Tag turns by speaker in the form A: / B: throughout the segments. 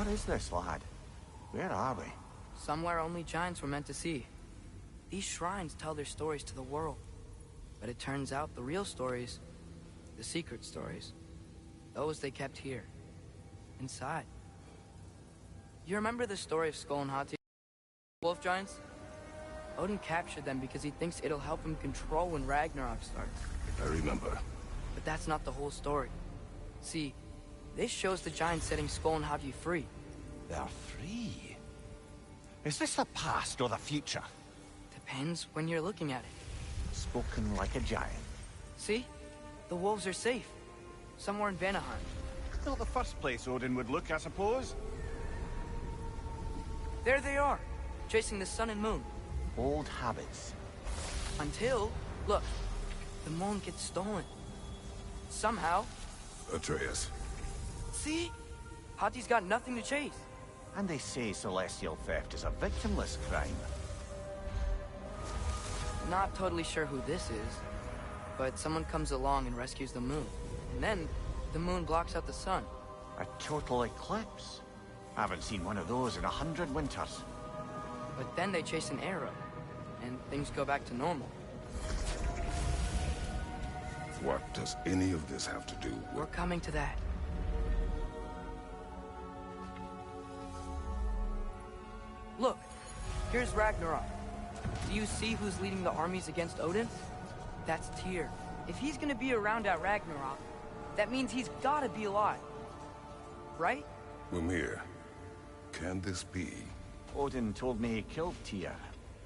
A: is this, lad? Where are we?
B: Somewhere only giants were meant to see. These shrines tell their stories to the world. But it turns out the real stories, the secret stories, those they kept here, inside. You remember the story of Skull and Hati, wolf giants? Odin captured them because he thinks it'll help him control when Ragnarok starts.
C: I remember.
B: But that's not the whole story. See, this shows the giants setting Skull and Hati free.
A: They're free? Is this the past or the future?
B: Depends when you're looking at it.
A: Spoken like a giant.
B: See? The wolves are safe. Somewhere in Vanaheim.
D: Not the first place Odin would look, I suppose.
B: There they are, chasing the sun and moon.
A: Old habits.
B: Until, look, the moon gets stolen. Somehow.
C: Atreus.
B: See? Hati's got nothing to chase.
A: And they say celestial theft is a victimless crime.
B: Not totally sure who this is, but someone comes along and rescues the moon. And then, the moon blocks out the sun.
A: A total eclipse. Haven't seen one of those in 100 winters.
B: But then they chase an arrow, and things go back to normal.
C: What does any of this have to do with...
B: We're coming to that. Look, here's Ragnarok. Do you see who's leading the armies against Odin? That's Tyr. If he's gonna be around at Ragnarok, that means he's gotta be alive. Right?
C: Mimir, can this be?
A: Odin told me he killed Tyr,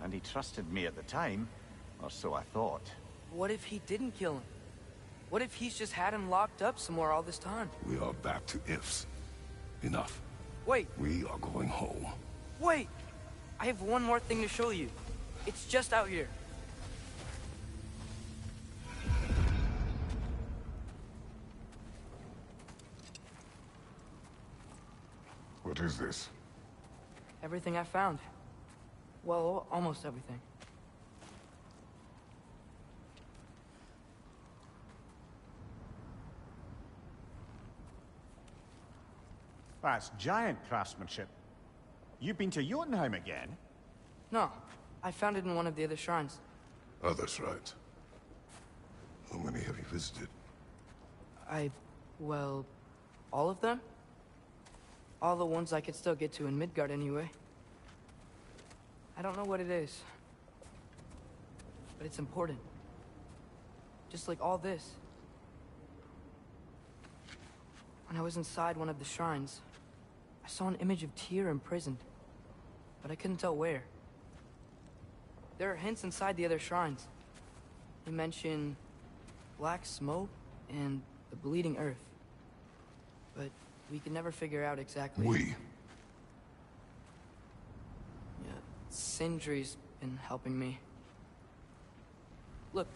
A: and he trusted me at the time, or so I thought.
B: What if he didn't kill him? What if he's just had him locked up somewhere all this time?
C: We are back to ifs. Enough.
B: Wait,
C: We are going home.
B: wait! I have one more thing to show you. It's just out here.
C: What is this?
B: Everything I found. Well, almost everything.
D: That's giant craftsmanship. You've been to Jotunheim again?
B: No, I found it in one of the other shrines.
C: Others, right? How many have you visited?
B: Well, all of them? All the ones I could still get to in Midgard anyway. I don't know what it is, but it's important. Just like all this. When I was inside one of the shrines, I saw an image of Tyr imprisoned, but I couldn't tell where. There are hints inside the other shrines. They mention black smoke and the bleeding earth. But we could never figure out exactly.
C: We?
B: Yeah, Sindri's been helping me. Look,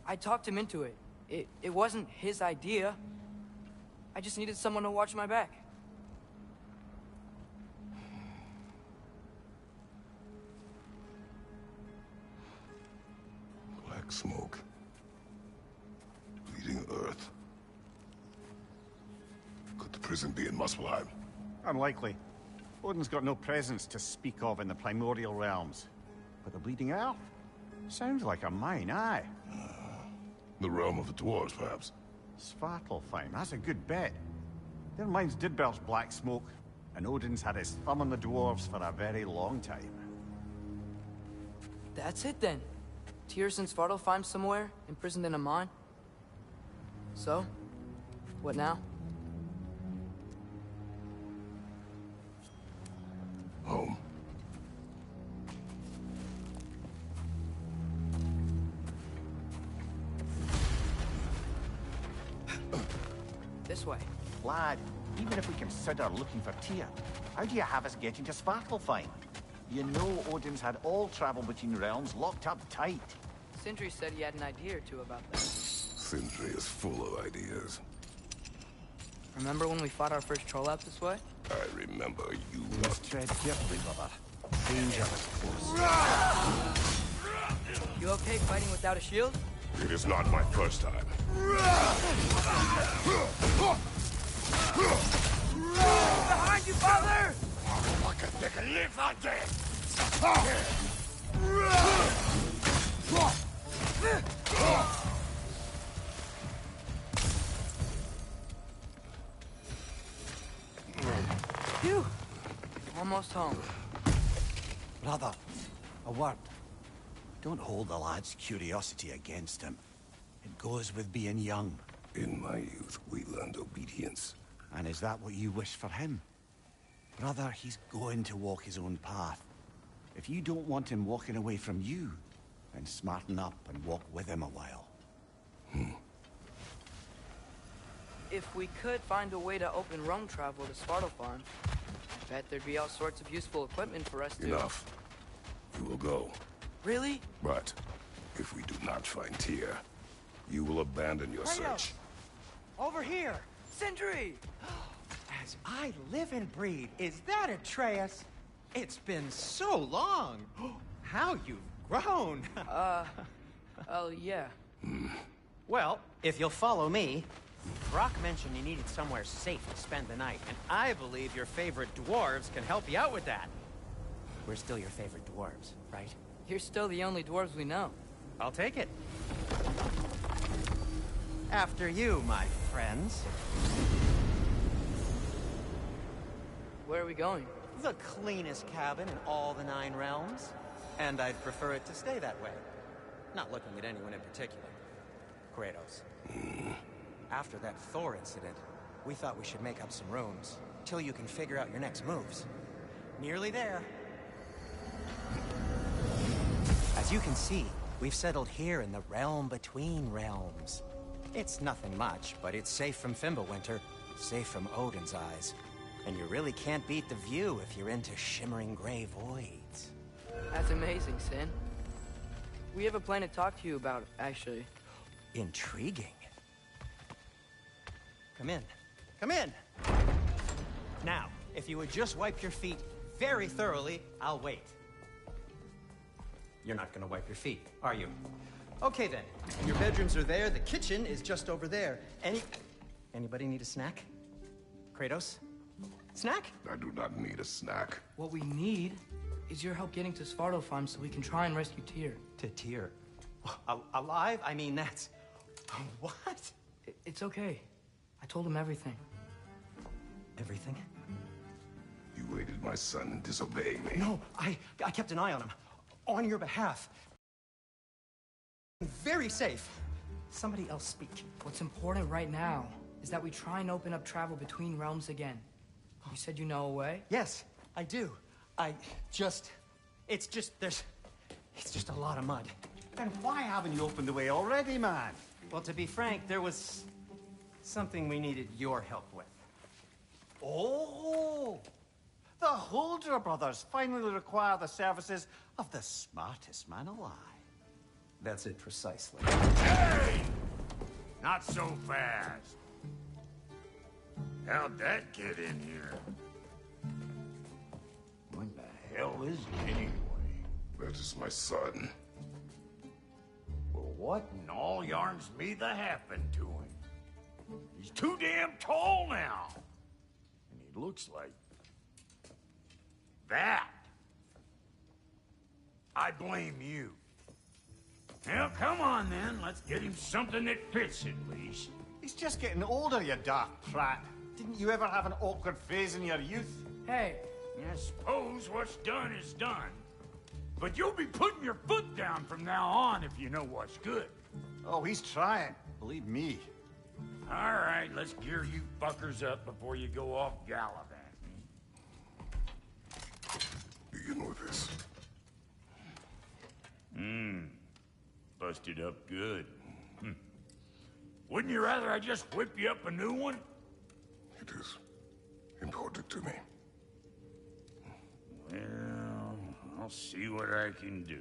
B: I talked him into it. It wasn't his idea. I just needed someone to watch my back.
C: Black smoke. Bleeding earth. Could the prison be in Muspelheim?
D: Unlikely. Odin's got no presence to speak of in the primordial realms. But the Bleeding Earth? Sounds like a mine, aye.
C: The realm of the dwarves, perhaps?
D: Svartalfheim, that's a good bet. Their mines did belch black smoke, and Odin's had his thumb on the dwarves for a very long time.
B: That's it then. Tyr's in Svartalfheim somewhere, imprisoned in a mine. So, what now?
C: Home.
B: This way.
A: Lad, even if we consider looking for Tyr, how do you have us getting to Svartalfheim? You know Odin's had all travel between realms locked up tight.
B: Sindri said he had an idea or two about that.
C: Sindri is full of ideas.
B: Remember when we fought our first troll out this way?
C: I remember you
D: Must tread carefully, brother. Danger is close.
B: You okay fighting without a shield?
C: It is not my first time.
B: Behind you, father! Phew! Almost home.
D: Brother, a word. Don't hold the lad's curiosity against him. It goes with being young.
C: In my youth, we learned obedience.
D: And is that what you wish for him? Brother, he's going to walk his own path. If you don't want him walking away from you, then smarten up and walk with him a while.
B: If we could find a way to open roam travel to Svartalfheim, I bet there'd be all sorts of useful equipment for us to...
C: Enough. You will go.
B: Really?
C: But if we do not find Tyr, you will abandon your search.
E: Over here!
B: Sindri!
E: As I live and breathe, is that Atreus? It's been so long! How you've grown!
B: Oh, yeah.
E: Well, if you'll follow me, Brock mentioned you needed somewhere safe to spend the night, and I believe your favorite dwarves can help you out with that. We're still your favorite dwarves, right?
B: You're still the only dwarves we know.
E: I'll take it. After you, my friends.
B: Where are we going?
E: The cleanest cabin in all the 9 realms. And I'd prefer it to stay that way. Not looking at anyone in particular. Kratos. After that Thor incident, we thought we should make up some rooms, till you can figure out your next moves. Nearly there. As you can see, we've settled here in the realm between realms. It's nothing much, but it's safe from Fimbulwinter, safe from Odin's eyes. And you really can't beat the view if you're into shimmering gray voids.
B: That's amazing, Sin. We have a plan to talk to you about, actually.
E: Intriguing. Come in. Come in! Now, if you would just wipe your feet very thoroughly, I'll wait. You're not gonna wipe your feet, are you? Okay then. Your bedrooms are there, the kitchen is just over there. Anybody need a snack? Kratos? Snack?
C: I do not need a snack.
B: What we need is your help getting to Svartalfheim so we can try and rescue Tyr.
E: To Tyr. Alive? I mean, that's... What?
B: It's okay. I told him everything.
E: Everything?
C: You aided my son in disobeying me.
E: No, I kept an eye on him. On your behalf. Very safe. Somebody else speak.
B: What's important right now is that we try and open up travel between realms again. You said you know a way?
E: Yes, I do. It's just a lot of mud.
D: Then why haven't you opened the way already, man?
E: Well, to be frank, there was something we needed your help with.
D: Oh! The Holder brothers finally require the services of the smartest man alive.
E: That's it precisely.
F: Hey! Not so fast. How'd that get in here? What the hell is he anyway?
C: That is my son.
F: Well, what in all yarns me that happened to him? He's too damn tall now. And he looks like... that. I blame you. Well, come on then. Let's get him something that fits at least.
D: He's just getting older, you dark prat. Didn't you ever have an awkward phase in your youth?
B: Hey,
F: I suppose what's done is done. But you'll be putting your foot down from now on if you know what's good.
D: Oh, he's trying. Believe me.
F: All right, let's gear you fuckers up before you go off gallivanting.
C: Begin with this.
F: Busted up good. Wouldn't you rather I just whip you up a new one?
C: It is important to me.
F: Well, I'll see what I can do.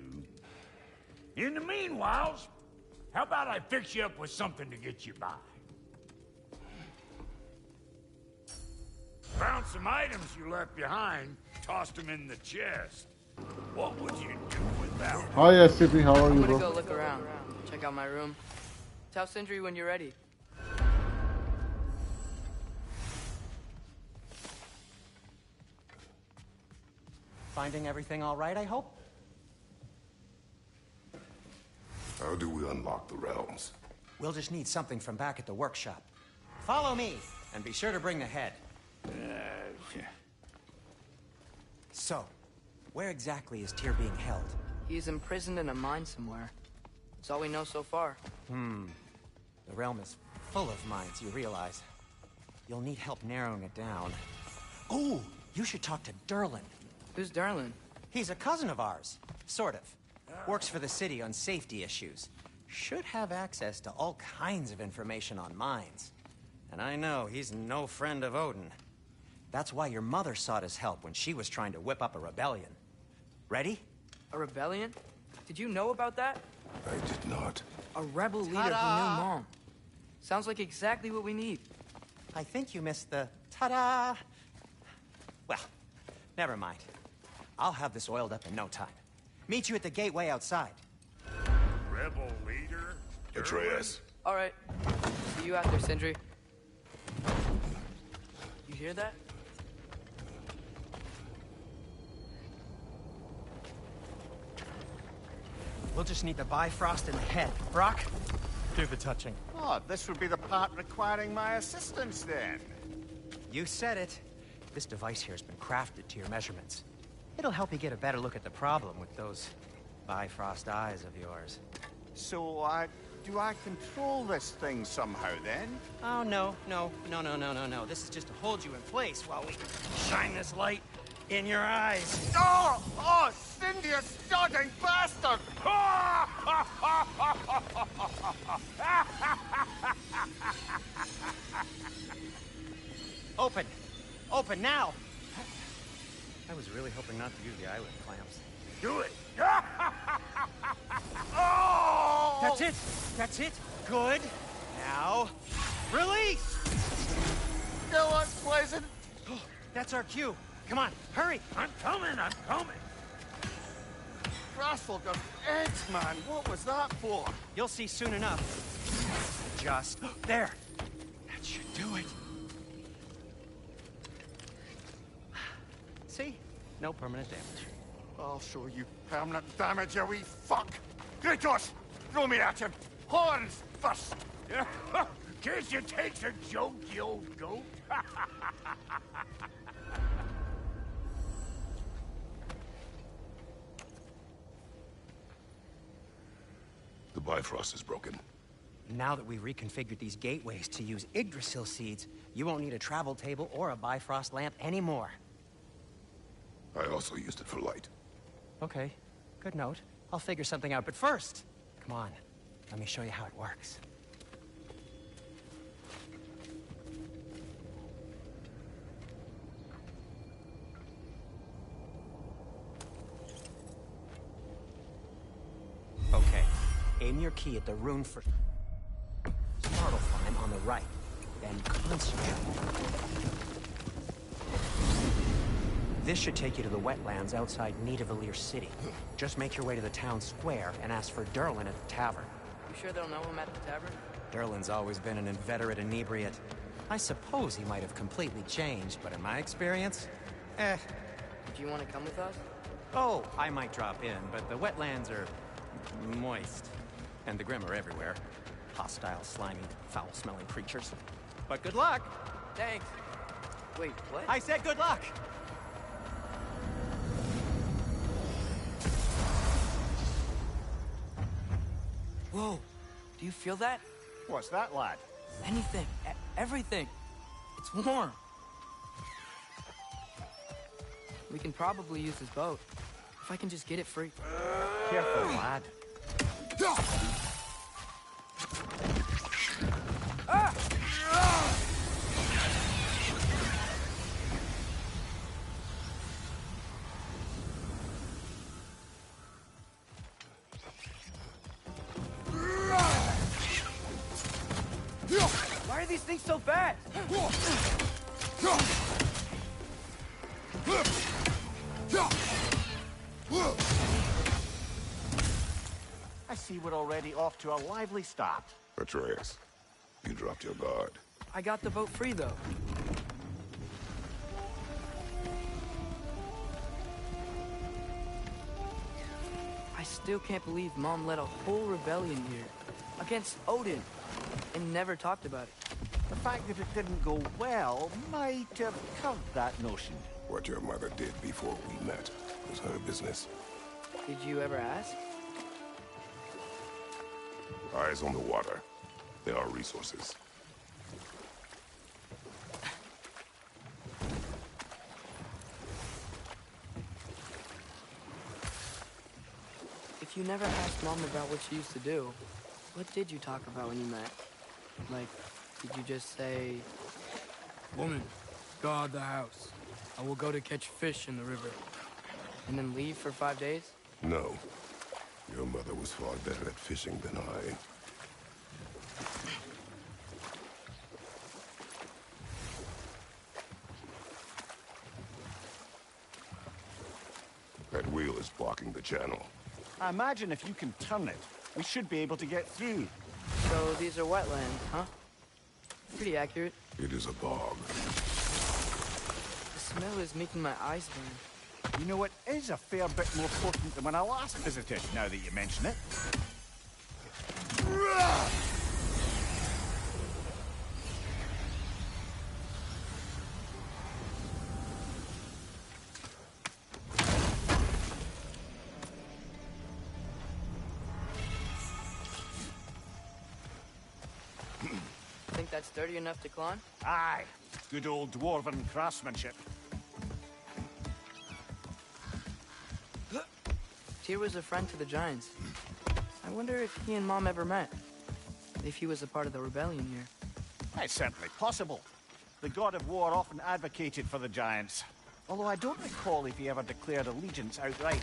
F: In the meanwhile, how about I fix you up with something to get you by? Found some items you left behind, tossed them in the chest. What would you do without them?
G: Hi SCP, how are
B: I'm
G: you,
B: gonna
G: bro?
B: go look around. Check out my room. Tell Sindri when you're ready.
E: Finding everything all right, I hope?
C: How do we unlock the realms?
E: We'll just need something from back at the workshop. Follow me, and be sure to bring the head. So, where exactly is Tyr being held?
B: He's imprisoned in a mine somewhere. That's all we know so far.
E: The realm is full of mines, you realize. You'll need help narrowing it down. Oh, you should talk to Durlin.
B: Who's Durlin?
E: He's a cousin of ours. Sort of. Works for the city on safety issues. Should have access to all kinds of information on mines. And I know he's no friend of Odin. That's why your mother sought his help when she was trying to whip up a rebellion. Ready?
B: A rebellion? Did you know about that?
C: I did not.
B: A rebel leader who knew Mom. Sounds like exactly what we need.
E: I think you missed the ta-da! Well, never mind. I'll have this oiled up in no time. Meet you at the gateway outside.
F: Rebel leader?
C: Atreus.
B: All right. See you out there, Sindri. You hear that?
E: We'll just need the Bifrost in the head. Brock, do the touching.
A: Oh, this would be the part requiring my assistance then.
E: You said it. This device here has been crafted to your measurements. It'll help you get a better look at the problem with those Bifrost eyes of yours.
A: So, do I control this thing somehow then?
E: Oh, no. This is just to hold you in place while we shine this light in your eyes.
A: Oh! Oh, Cindy, you sodding bastard!
E: Open! Open now! I was really hoping not to use the eyelid clamps.
F: Do it!
A: Oh!
E: That's it! That's it! Good! Now, release!
A: Go on, Pleasant.
E: That's our cue. Come on, hurry!
F: I'm coming!
A: Grassel got eggs, man. What was that for?
E: You'll see soon enough. Just there. That should do it. See? No permanent damage.
A: I'll show you permanent damage, you wee fuck. Kratos, throw me at him. Horns first.
F: Case you takes a joke, you old goat.
C: The Bifrost is broken.
E: Now that we've reconfigured these gateways to use Yggdrasil seeds, you won't need a travel table or a Bifrost lamp anymore.
C: I also used it for light.
E: Okay, good note. I'll figure something out, but first, come on, let me show you how it works. Okay, aim your key at the rune for Svartalfheim on the right, then concentrate. This should take you to the wetlands outside Nidavellir City. Just make your way to the town square and ask for Durlin at the tavern.
B: You sure they'll know him at the tavern?
E: Durlin's always been an inveterate inebriate. I suppose he might have completely changed, but in my experience,
B: Do you want to come with us?
E: Oh, I might drop in, but the wetlands are moist. And the Grim are everywhere. Hostile, slimy, foul-smelling creatures. But good luck!
B: Thanks. Wait, what?
E: I said good luck!
B: Whoa, do you feel that?
A: What's that, lad?
B: Anything, everything. It's warm. We can probably use this boat. If I can just get it free.
E: Careful, lad.
B: Why are these things so fast?
A: I see we're already off to a lively start.
C: Atreus, you dropped your guard.
B: I got the boat free, though. I still can't believe Mom led a whole rebellion here. Against Odin. And never talked about it.
D: The fact that it didn't go well might have curbed that notion.
C: What your mother did before we met was her business.
B: Did you ever ask?
C: Eyes on the water. There are resources.
B: If you never asked Mom about what she used to do, what did you talk about when you met? Like, did you just say... Woman, guard the house. I will go to catch fish in the river. And then leave for 5 days?
C: No. Your mother was far better at fishing than I. That wheel is blocking the channel.
D: I imagine if you can turn it, we should be able to get through.
B: So these are wetlands, huh? Pretty accurate.
C: It is a bog.
B: The smell is making my eyes burn.
D: You know, it is a fair bit more potent than when I last visited, now that you mention it.
B: Think that's sturdy enough to climb?
D: Aye, good old dwarven craftsmanship.
B: Tyr was a friend to the Giants. I wonder if he and Mom ever met. If he was a part of the rebellion here.
D: It's certainly possible. The god of war often advocated for the giants. Although I don't recall if he ever declared allegiance outright.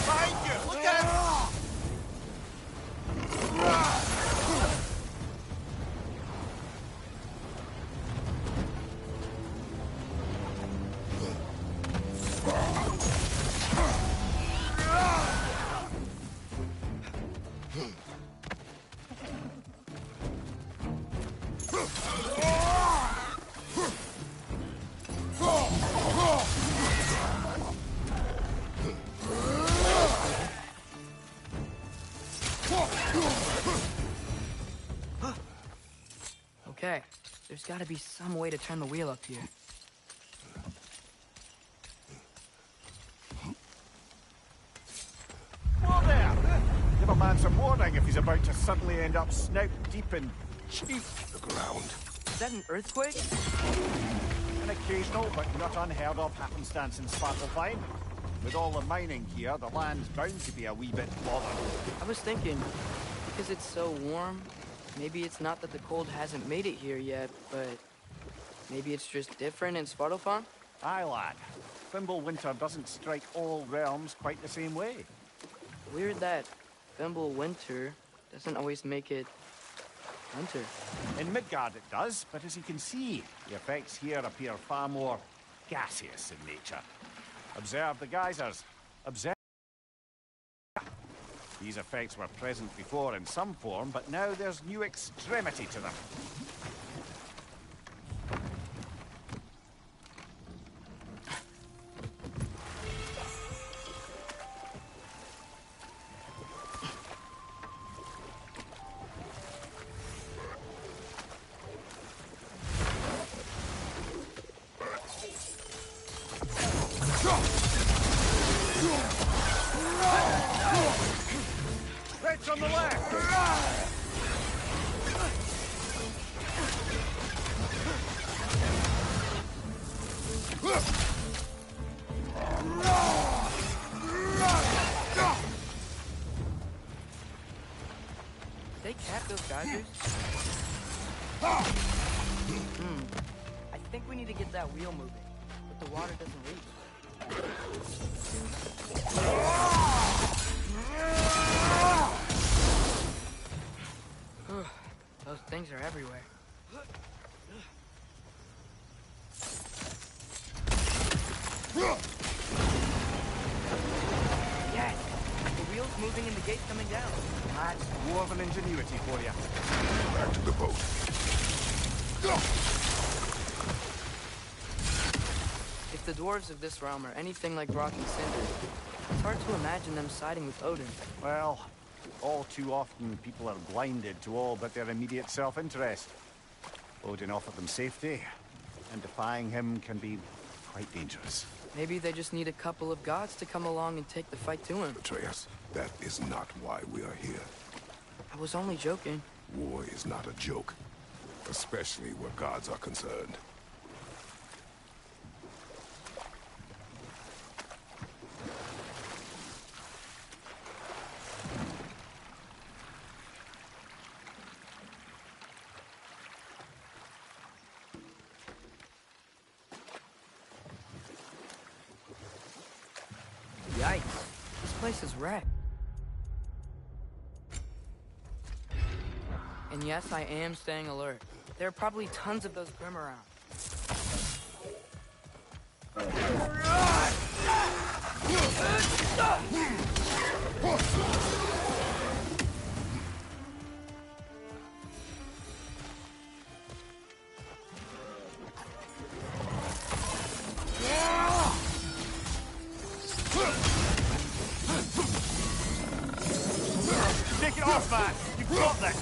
D: Behind you! Look out!
B: Okay, there's gotta be some way to turn the wheel up here.
D: Whoa there! Give a man some warning if he's about to suddenly end up snout deep in cheek.
C: The ground.
B: Is that an earthquake?
D: An occasional but not unheard of happenstance in Svartalfheim. With all the mining here, the land's bound to be a wee bit bothered.
B: I was thinking, because it's so warm, maybe it's not that the cold hasn't made it here yet, but maybe it's just different in Svartalfheim?
D: Aye, lad. Thimble winter doesn't strike all realms quite the same way.
B: Weird that Thimble winter doesn't always make it winter.
D: In Midgard it does, but as you can see, the effects here appear far more gaseous in nature. Observe the geysers. Observe. These effects were present before in some form, but now there's new extremity to them. Threats on the left!
B: They cap those geysers? I think we need to get that wheel moving, but the water doesn't reach. Those things are everywhere. Yes! The wheel's moving and the gate's coming down.
D: That's dwarven ingenuity for you.
C: Back to the boat.
B: If the dwarves of this realm are anything like rock and cinder, it's hard to imagine them siding with Odin.
A: Well, all too often people are blinded to all but their immediate self-interest. Odin offered them safety, and defying him can be quite dangerous.
B: Maybe they just need a couple of gods to come along and take the fight to him.
C: Atreus, that is not why we are here.
B: I was only joking.
C: War is not a joke, especially where gods are concerned.
B: Yikes. This place is wrecked. And yes, I am staying alert. There are probably tons of those Grim around.
A: Take it off, man! You've got this!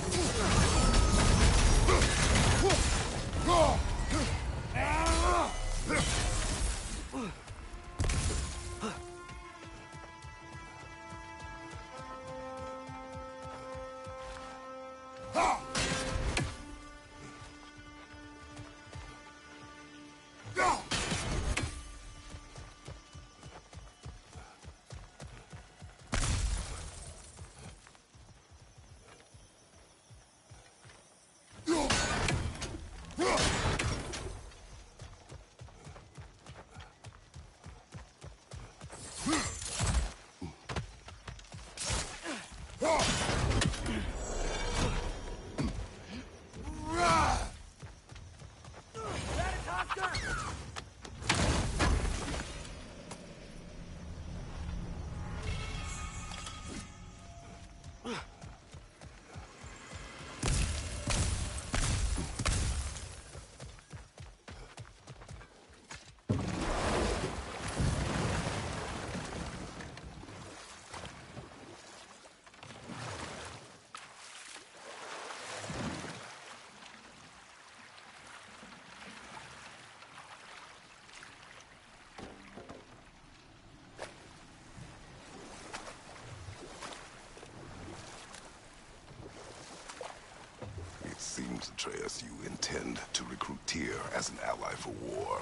C: Seems, Atreus, you intend to recruit Tyr as an ally for war.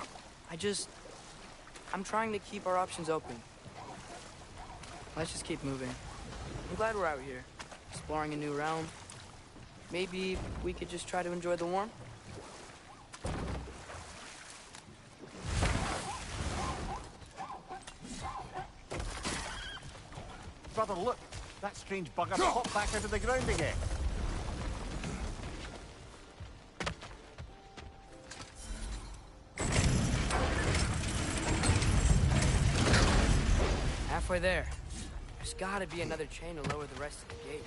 B: I'm trying to keep our options open. Let's just keep moving. I'm glad we're out here, exploring a new realm. Maybe we could just try to enjoy the warmth?
A: Brother, look! That strange bugger popped back out of the ground again.
B: Halfway there. There's gotta be another chain to lower the rest of the gate.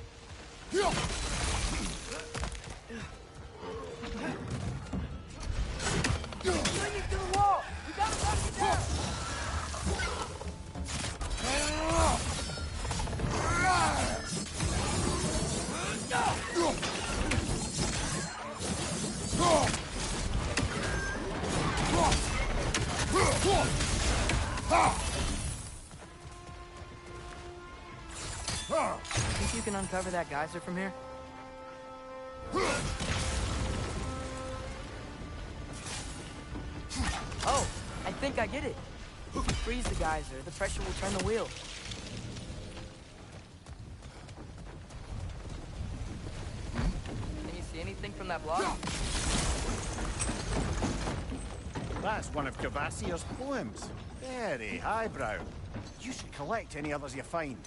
B: Bring it to the wall! We gotta knock it down! Think you can uncover that geyser from here? Oh, I think I get it. If you freeze the geyser, the pressure will turn the wheel. Can you see anything from that block?
A: That's one of Kvasir's poems. Very highbrow. You should collect any others you find.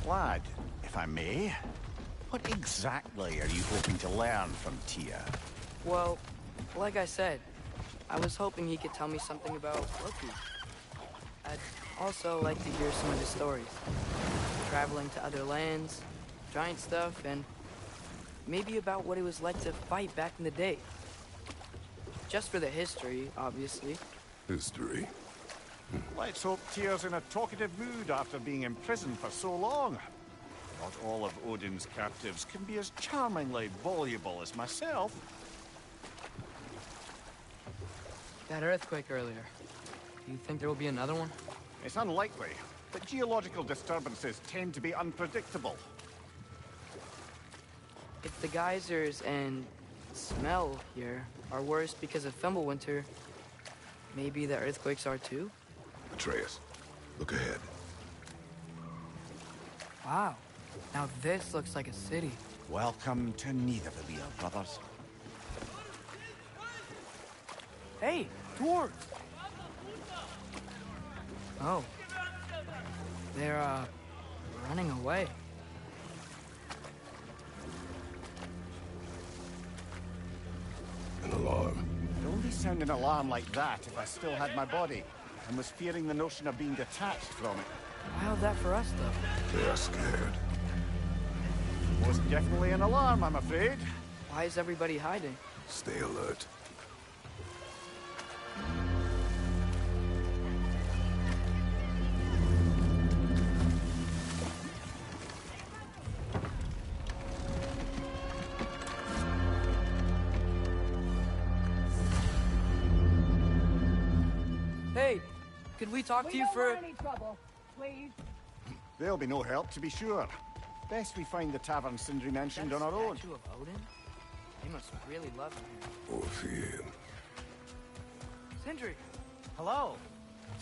A: Lad, if I may, what exactly are you hoping to learn from Tyr?
B: Well, like I said, I was hoping he could tell me something about Loki. I'd also like to hear some of his stories. Traveling to other lands, giant stuff, and maybe about what it was like to fight back in the day. Just for the history, obviously.
C: History.
A: Let's hope Tyr's in a talkative mood after being imprisoned for so long. Not all of Odin's captives can be as charmingly voluble as myself.
B: That earthquake earlier. Do you think there will be another one?
A: It's unlikely, but geological disturbances tend to be unpredictable.
B: If the geysers and smell here are worse because of Fimbulwinter, maybe the earthquakes are too?
C: Atreus, look ahead.
B: Wow. Now this looks like a city.
D: Welcome to Nidavellir, brothers.
B: Hey, dwarves! Oh. They're, running away.
C: An alarm.
A: I'd only sound an alarm like that if I still had my body, and was fearing the notion of being detached from it.
B: How's that for us, though?
C: They are scared.
A: Most definitely an alarm, I'm afraid.
B: Why is everybody hiding?
C: Stay alert.
B: Hey, could we talk to you for...
G: any trouble, please.
A: There'll be no help, to be sure. Best we find the tavern Sindri mentioned on our own.
B: Statue of Odin? They must really love him here.
C: Orphean.
B: Sindri!
E: Hello.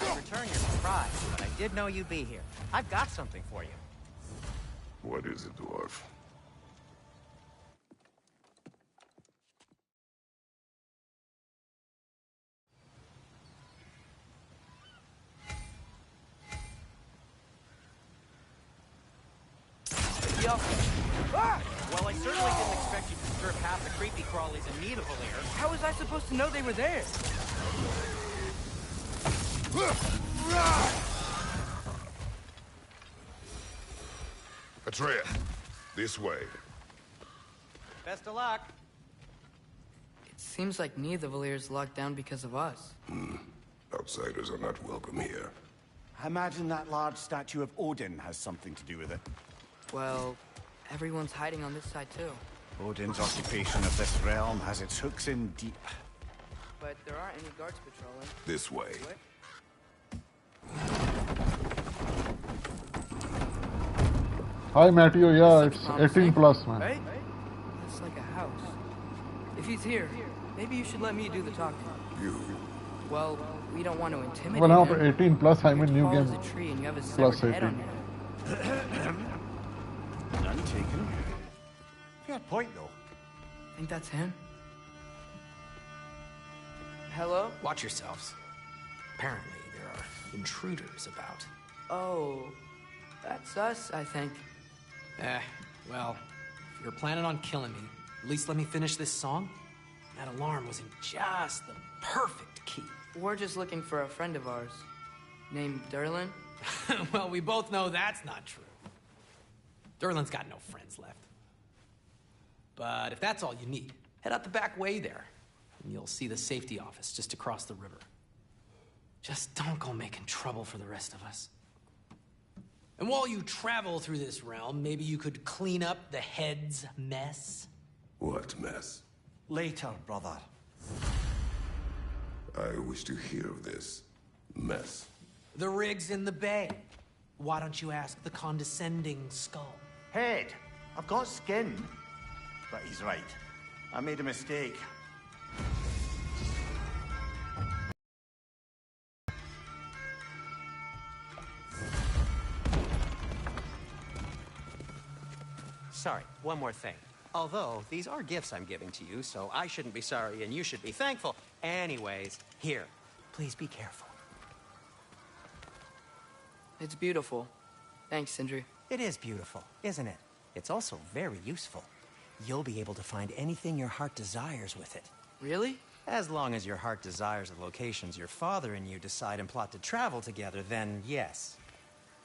E: I return your surprise, but I did know you'd be here. I've got something for you.
C: What is it, dwarf?
E: Well, I certainly didn't expect you to disturb half the creepy crawlies in Nidavellir.
B: How was I supposed to know they were there?
C: Atreus, this way.
E: Best of luck.
B: It seems like Nidavellir's locked down because of us.
C: Outsiders are not welcome here.
A: I imagine that large statue of Odin has something to do with it.
B: Well, everyone's hiding on this side too.
A: Odin's occupation of this realm has its hooks in deep.
B: But there aren't any guards patrolling.
C: This way.
B: What?
H: Hi Matthew, yeah,
B: Looks
H: it's
B: promising,
H: 18 plus, man.
B: Right? It's like a house. If he's here, maybe you should let me do the talking.
C: You.
B: Well, we don't want to intimidate
H: Well, now
B: him.
H: for 18 plus, I'm in new
B: Tall as
H: game.
B: a tree and you have a
H: Plus
B: severed head
H: 18.
B: on your
A: None taken. Fair point, though.
B: Think that's him? Hello?
I: Watch yourselves. Apparently, there are intruders about.
B: Oh, that's us, I think.
I: Well, if you're planning on killing me, at least let me finish this song. That alarm was in just the perfect key.
B: We're just looking for a friend of ours, named Durlin.
I: Well, we both know that's not true. Durlin's got no friends left. But if that's all you need, head out the back way there, and you'll see the safety office just across the river. Just don't go making trouble for the rest of us. And while you travel through this realm, maybe you could clean up the head's mess?
C: What mess?
D: Later, brother.
C: I wish to hear of this mess.
I: The rig's in the bay. Why don't you ask the condescending skull?
A: Head, I've got skin. But he's right. I made a mistake.
E: Sorry, one more thing. Although, these are gifts I'm giving to you, so I shouldn't be sorry and you should be thankful. Anyways, here. Please be careful.
B: It's beautiful. Thanks, Sindri.
E: It is beautiful, isn't it? It's also very useful. You'll be able to find anything your heart desires with it.
B: Really?
E: As long as your heart desires the locations your father and you decide and plot to travel together, then yes.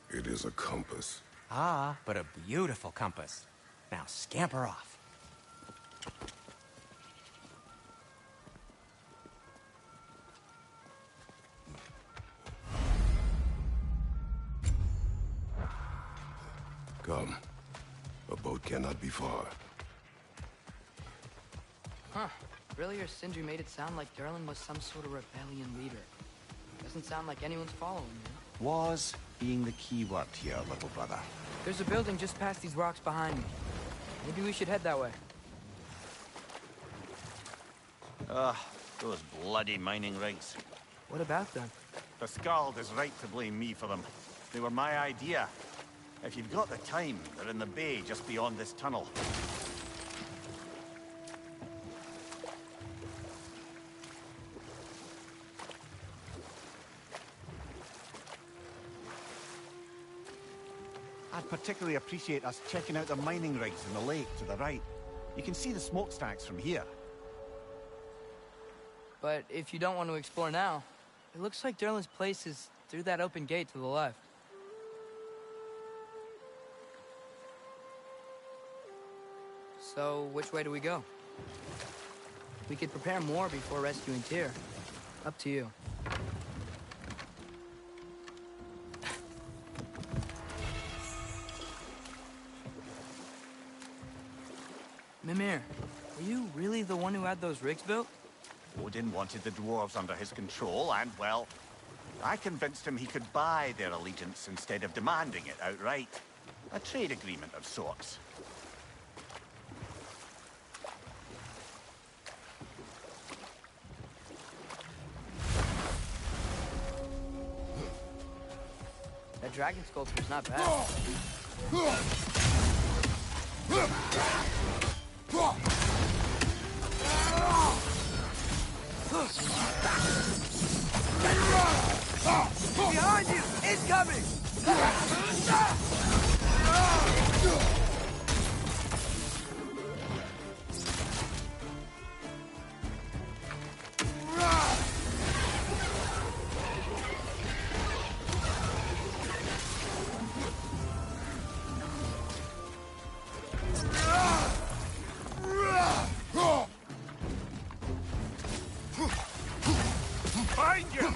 C: It is a compass.
E: Ah, but a beautiful compass. Now scamper off.
C: Come. A boat cannot be far.
B: Huh. Earlier, Sindri made it sound like Durlin was some sort of rebellion leader. Doesn't sound like anyone's following him.
D: Was being the key word here, little brother.
B: There's a building just past these rocks behind me. Maybe we should head that way.
A: Those bloody mining rigs.
B: What about them?
A: The Skald is right to blame me for them. They were my idea. If you've got the time, they're in the bay just beyond this tunnel. I'd particularly appreciate us checking out the mining rigs in the lake to the right. You can see the smokestacks from here.
B: But if you don't want to explore now, it looks like Durlin's place is through that open gate to the left. So, which way do we go? We could prepare more before rescuing Tyr. Up to you. Mimir, were you really the one who had those rigs built?
A: Odin wanted the dwarves under his control, and, well, I convinced him he could buy their allegiance instead of demanding it outright. A trade agreement of sorts.
B: That dragon sculpture's not bad. Behind you! It's coming!
A: Find you!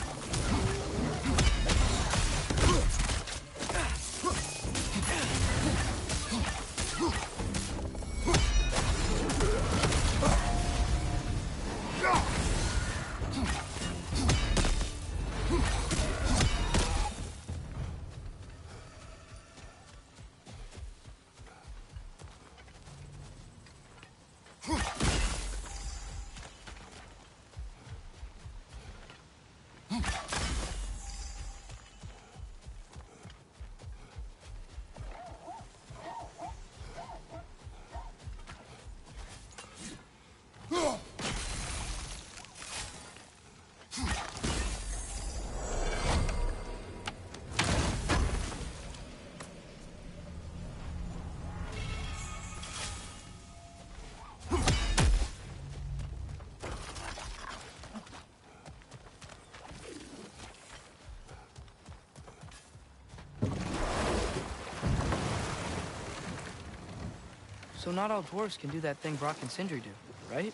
B: So not all dwarves can do that thing Brock and Sindri do, right?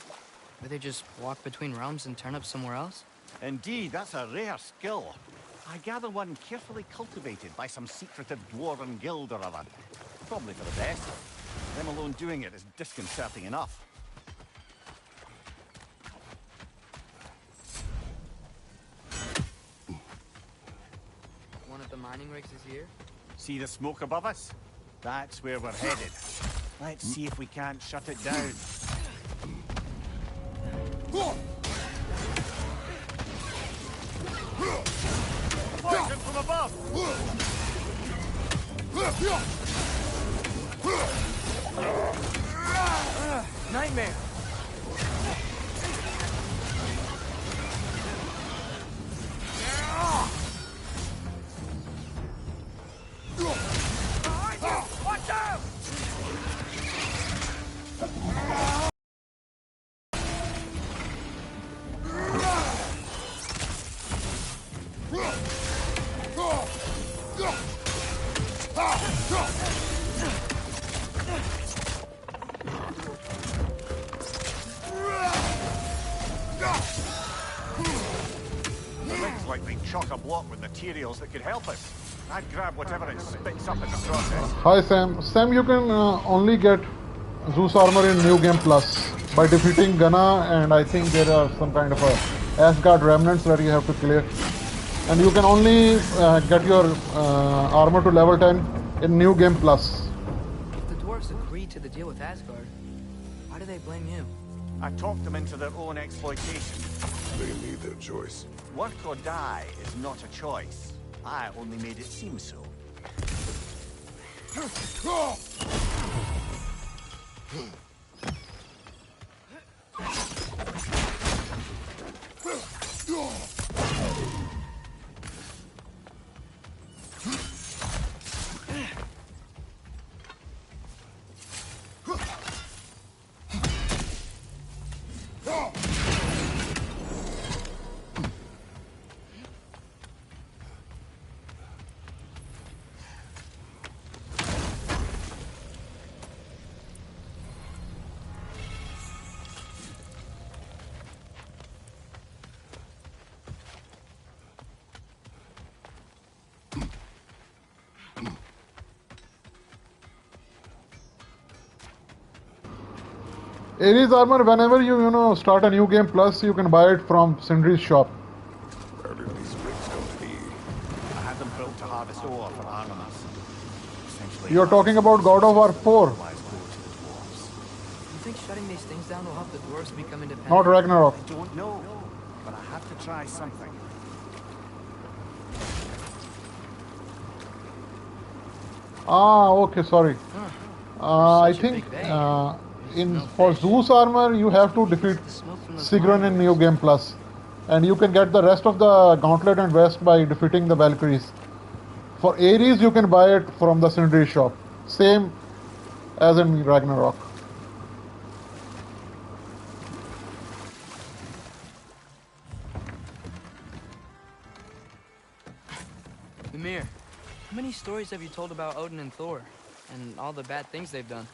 B: Where they just walk between realms and turn up somewhere else?
A: Indeed, that's a rare skill. I gather one carefully cultivated by some secretive dwarven guild or other. Probably for the best. Them alone doing it is disconcerting enough.
B: One of the mining rigs is here?
A: See the smoke above us? That's where we're headed. Let's see if we can't shut it down. Poison from above!
B: Nightmare!
A: Watch out! Sounds like they chock-a-block with materials that could help us. I'd grab whatever it spits up in the process.
H: Hi Sam. Sam, you can only get Zeus armor in New Game Plus by defeating Gunna, and I think there are some kind of a Asgard remnants that you have to clear. And you can only get your armor to level 10 in New Game Plus.
B: If the dwarves agreed to the deal with Asgard, why do they blame you?
A: I talked them into their own exploitation.
C: They made their choice.
A: Work or die is not a choice. I only made it seem so.
H: Ares armor, whenever you start a New Game Plus, you can buy it from Sindri's shop.
C: Where did these rigs come to be?
A: I had them built to harvest ore for armaments. Essentially,
H: You're talking about God of War 4,
A: otherwise go to the dwarves.
B: You think shutting these things down will help the dwarves become independent?
H: not Ragnarok.
A: I don't know, but I have to try something.
H: Okay, sorry. I think for Zeus armor, you have to defeat Sigrun in New Game Plus. And you can get the rest of the Gauntlet and Vest by defeating the Valkyries. For Ares, you can buy it from the Sindri shop. Same as in Ragnarok.
B: Ymir, how many stories have you told about Odin and Thor? And all the bad things they've done?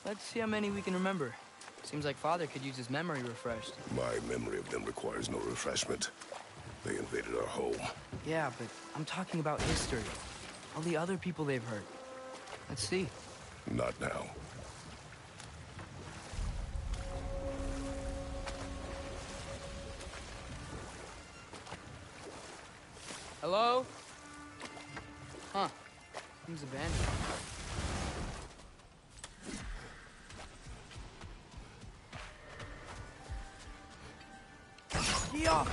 B: Let's see how many we can remember. Seems like Father could use his memory refreshed.
C: My memory of them requires no refreshment. They invaded our home.
B: Yeah, but I'm talking about history. All the other people they've hurt. Let's see.
C: Not now.
B: Hello? Huh. Seems abandoned. Yeah.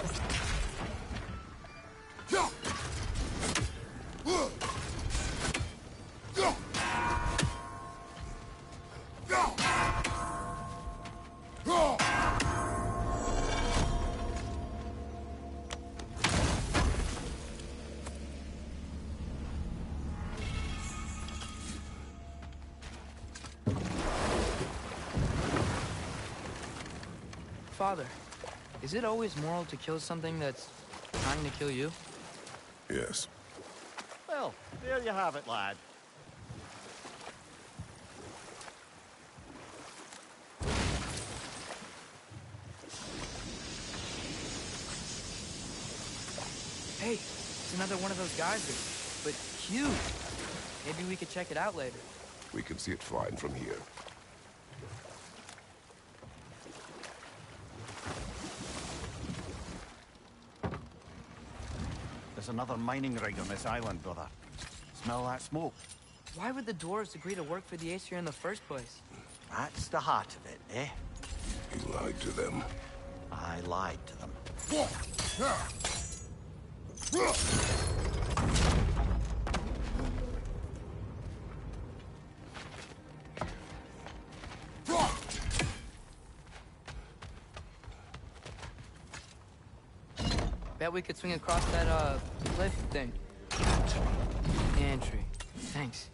B: Father, is it always moral to kill something that's trying to kill you?
C: Yes.
A: Well, there you have it, lad.
B: Hey, it's another one of those geysers, but huge. Maybe we could check it out later.
C: We can see it fine from here.
A: There's another mining rig on this island, brother. Smell that smoke?
B: Why would the dwarves agree to work for the Aesir in the first place?
A: That's the heart of it, eh?
C: You lied to them.
A: I lied to them.
B: Bet we could swing across that, cliff thing. Entry. Thanks.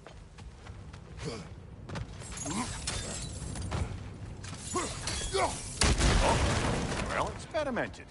A: Well experimented.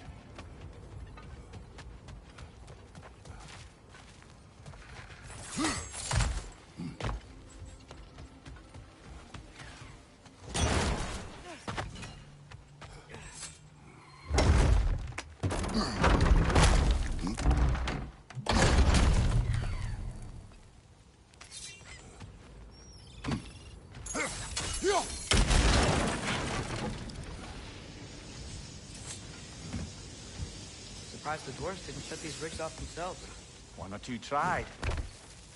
B: surprised the dwarves didn't shut these rigs off themselves.
A: One or two tried.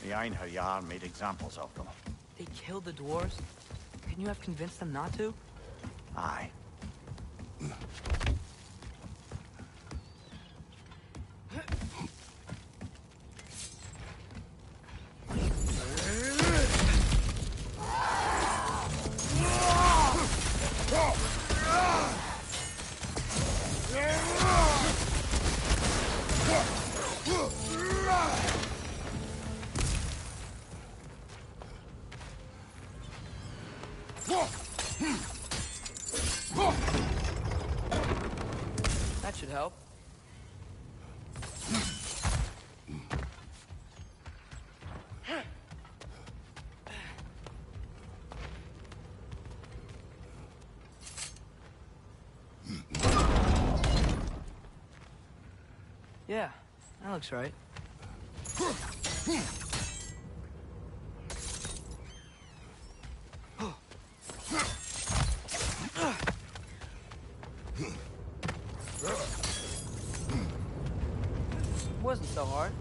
A: The Einherjar made examples of them.
B: They killed the dwarves? Couldn't you have convinced them not to?
A: Aye.
B: That should help. Yeah, that looks right. Wasn't so hard.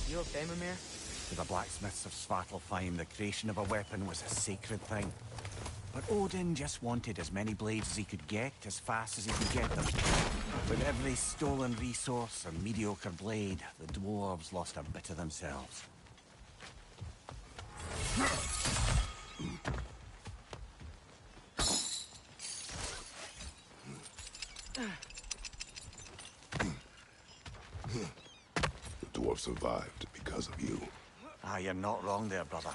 B: You okay, Mimir?
D: To the blacksmiths of Svartalfheim, the creation of a weapon was a sacred thing. But Odin just wanted as many blades as he could get, as fast as he could get them. With every stolen resource and mediocre blade, the dwarves lost a bit of themselves.
C: The dwarf survived because of you.
A: Ah, you're not wrong there, brother.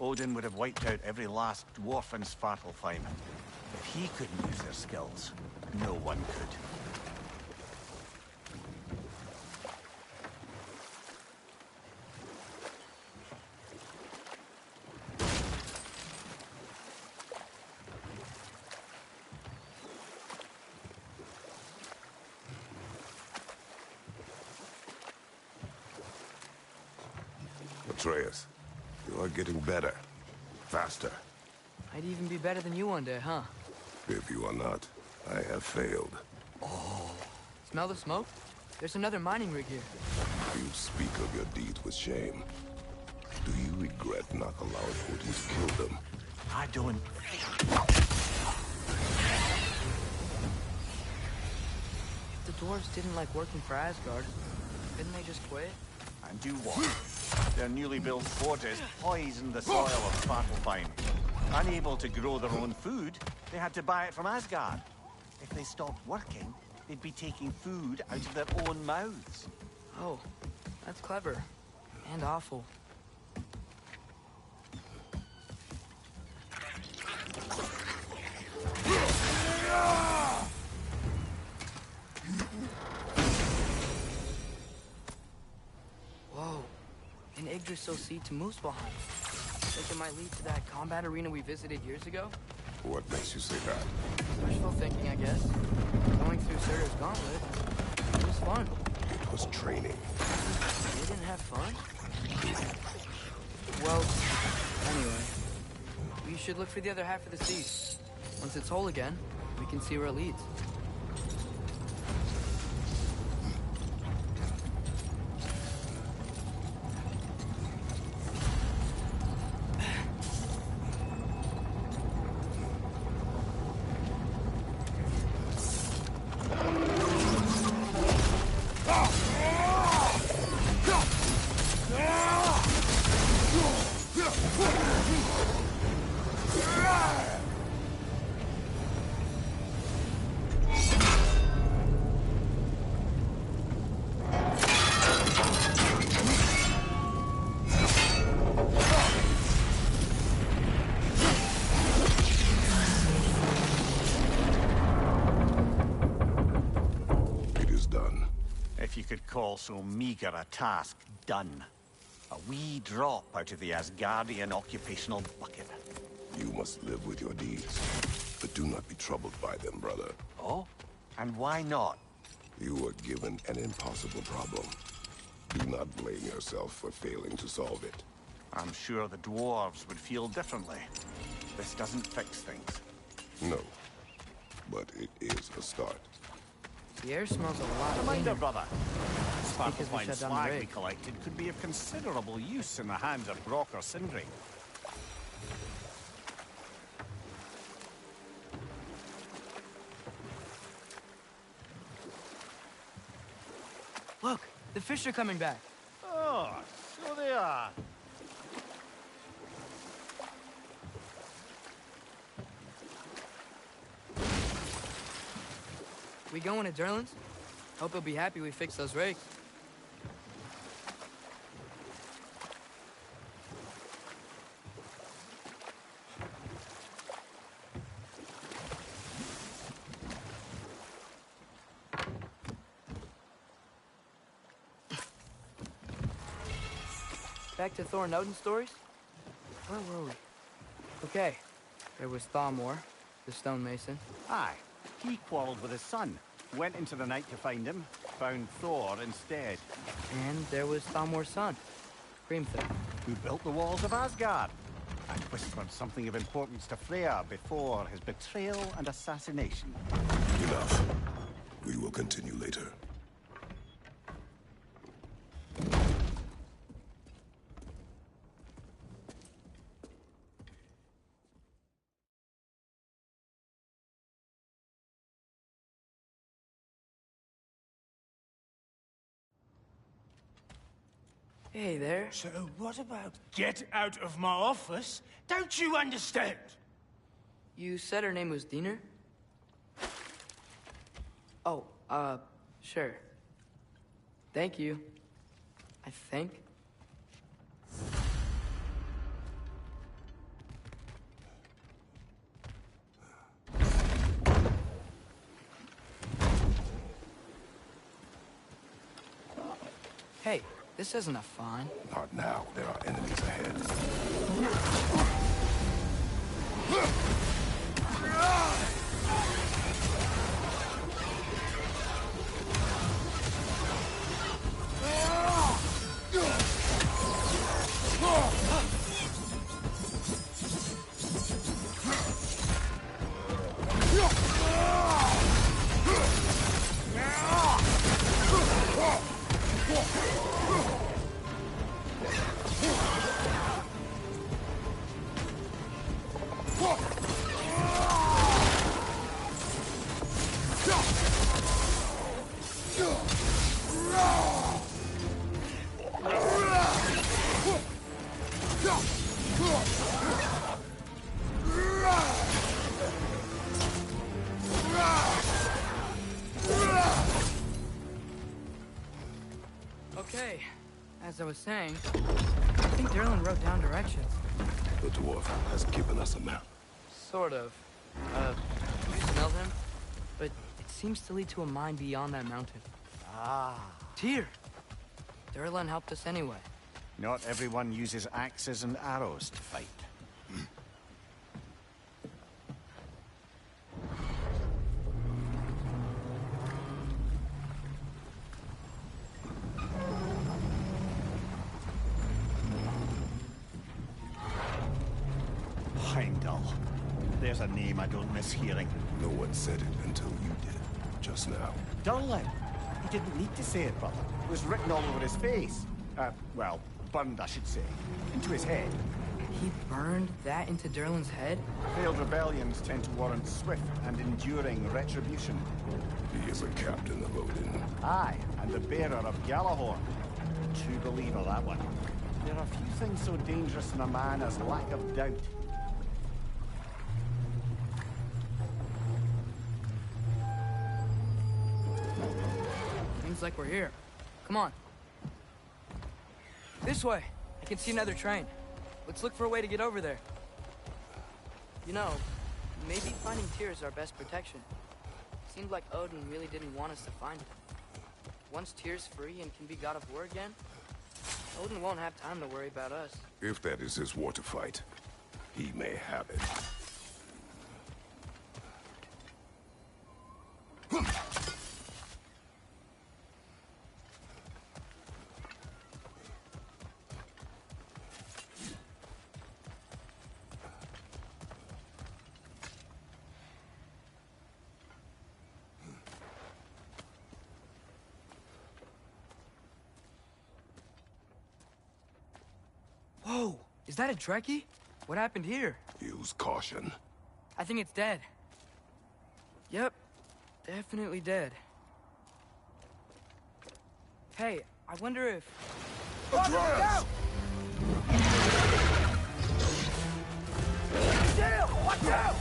A: Odin would have wiped out every last dwarf in Svartalfheim. If he couldn't use their skills, no one could.
C: Atreus, you are getting better. Faster.
B: I'd even be better than you one day, huh?
C: If you are not, I have failed.
B: Smell the smoke? There's another mining rig here.
C: You speak of your deeds with shame. Do you regret not allowing Odin to kill them?
A: I don't.
B: If the dwarves didn't like working for Asgard, couldn't they just quit?
A: And do what? Their newly built forges poisoned the soil of Svartalfheim. Unable to grow their own food, they had to buy it from Asgard. If they stopped working, they'd be taking food out of their own mouths.
B: Oh, that's clever. And awful. Whoa. An Yggdrasil seed to Muspelheim. Think it might lead to that combat arena we visited years ago?
C: What makes you say that?
B: Wishful thinking, I guess. Going through Surtur's gauntlet. It was fun.
C: It was training.
B: You didn't have fun? Well, anyway. We should look for the other half of the seed. Once it's whole again, we can see where it leads.
C: done.
A: If you could call so meager a task done. A wee drop out of the Asgardian occupational bucket.
C: You must live with your deeds, but do not be troubled by them, brother.
A: Oh? And why not?
C: You were given an impossible problem. Do not blame yourself for failing to solve it.
A: I'm sure the dwarves would feel differently. This doesn't fix things.
C: No, but it is a start.
B: The air smells a lot
D: Reminder,
B: cleaner.
D: brother.
B: Because we
D: Svartalfheim
B: shut down the
D: slag we
B: rig.
D: collected could be of considerable use in the hands of Brock or Sindri.
B: Look, the fish are coming back.
A: Oh, so they are.
B: We going to Durlin's? Hope he'll be happy we fixed those rigs. Back to Thor and Odin stories? Where were we? Okay, there was Thamor, the stonemason.
D: Aye, he quarreled with his son. Went into the night to find him, found Thor instead.
B: And there was Thamor's son, Grimthor.
D: Who built the walls of Asgard and whispered something of importance to Freya before his betrayal and assassination.
C: Enough. We will continue later.
B: Hey there.
G: So what about get out of my office? Don't you understand?
B: You said her name was Diener? Oh, sure. Thank you. I think. Hey, this isn't a fawn.
C: Not now. There are enemies ahead.
B: Okay, as I was saying, I think Durlin wrote down directions.
C: The dwarf has given us a map.
B: Sort of. You smell him? But it seems to lead to a mine beyond that mountain.
D: Ah.
B: Tyr! Durlin helped us anyway.
D: Not everyone uses axes and arrows to fight. Heimdall. There's a name I don't miss hearing.
C: No one said it until you did, just now.
D: Durlin. He didn't need to say it, brother. It was written all over his face. Well, burned, I should say. Into his head.
B: He burned that into Durlin's head?
D: Failed rebellions tend to warrant swift and enduring retribution.
C: He is a captain of Odin.
D: Aye, and the bearer of Galahorn. True believer, that one. There are few things so dangerous in a man as lack of doubt.
B: Seems like we're here. Come on. This way. I can see another train. Let's look for a way to get over there. You know, maybe finding Tyr is our best protection. Seemed like Odin really didn't want us to find him. once Tyr's free and can be god of war again, Odin won't have time to worry about us.
C: If that is his war to fight, he may have it.
B: Whoa! Is that a Trekkie? What happened here?
C: Use caution.
B: I think it's dead. Yep. Definitely dead. Hey, I wonder if...
C: Atreus!
G: Dale, watch out!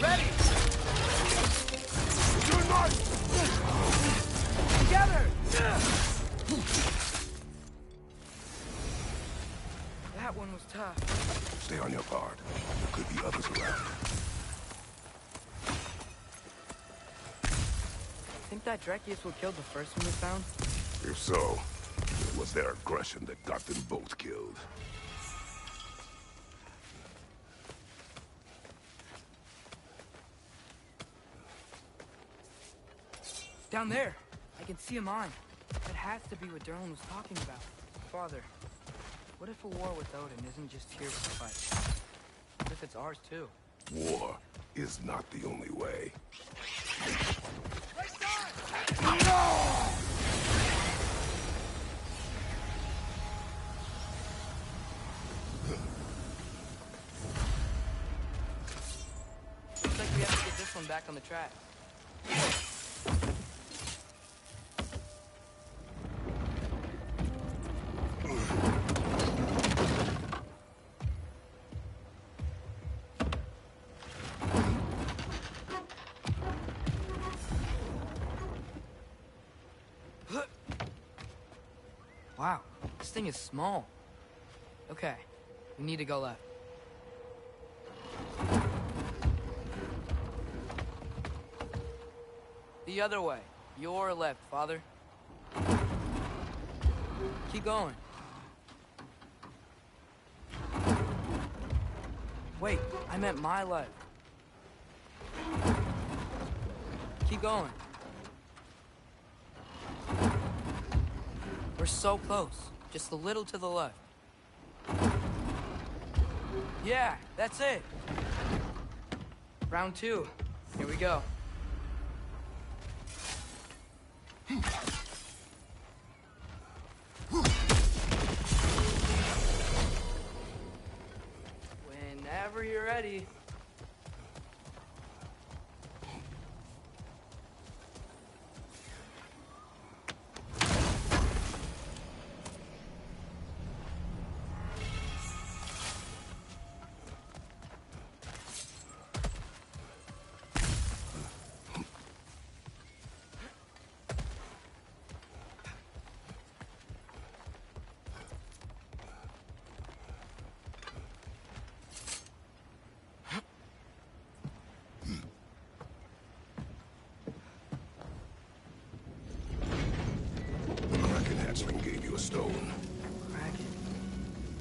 B: Ready! Together! That one was tough.
C: Stay on your guard. There could be others around.
B: Think that Trekkie is what killed the first one we found?
C: If so, it was their aggression that got them both killed.
B: Down there! I can see a mine. That has to be what Durlin was talking about. Father, what if a war with Odin isn't just here to fight? What if it's ours too?
C: War is not the only way.
B: Looks like we have to get this one back on the track. Wow, this thing is small. Okay, we need to go left. The other way. Your left, Father. Keep going. Wait, I meant my left. Keep going. We're so close. Just a little to the left. Yeah, that's it. Round 2. Here we go. Whenever you're ready.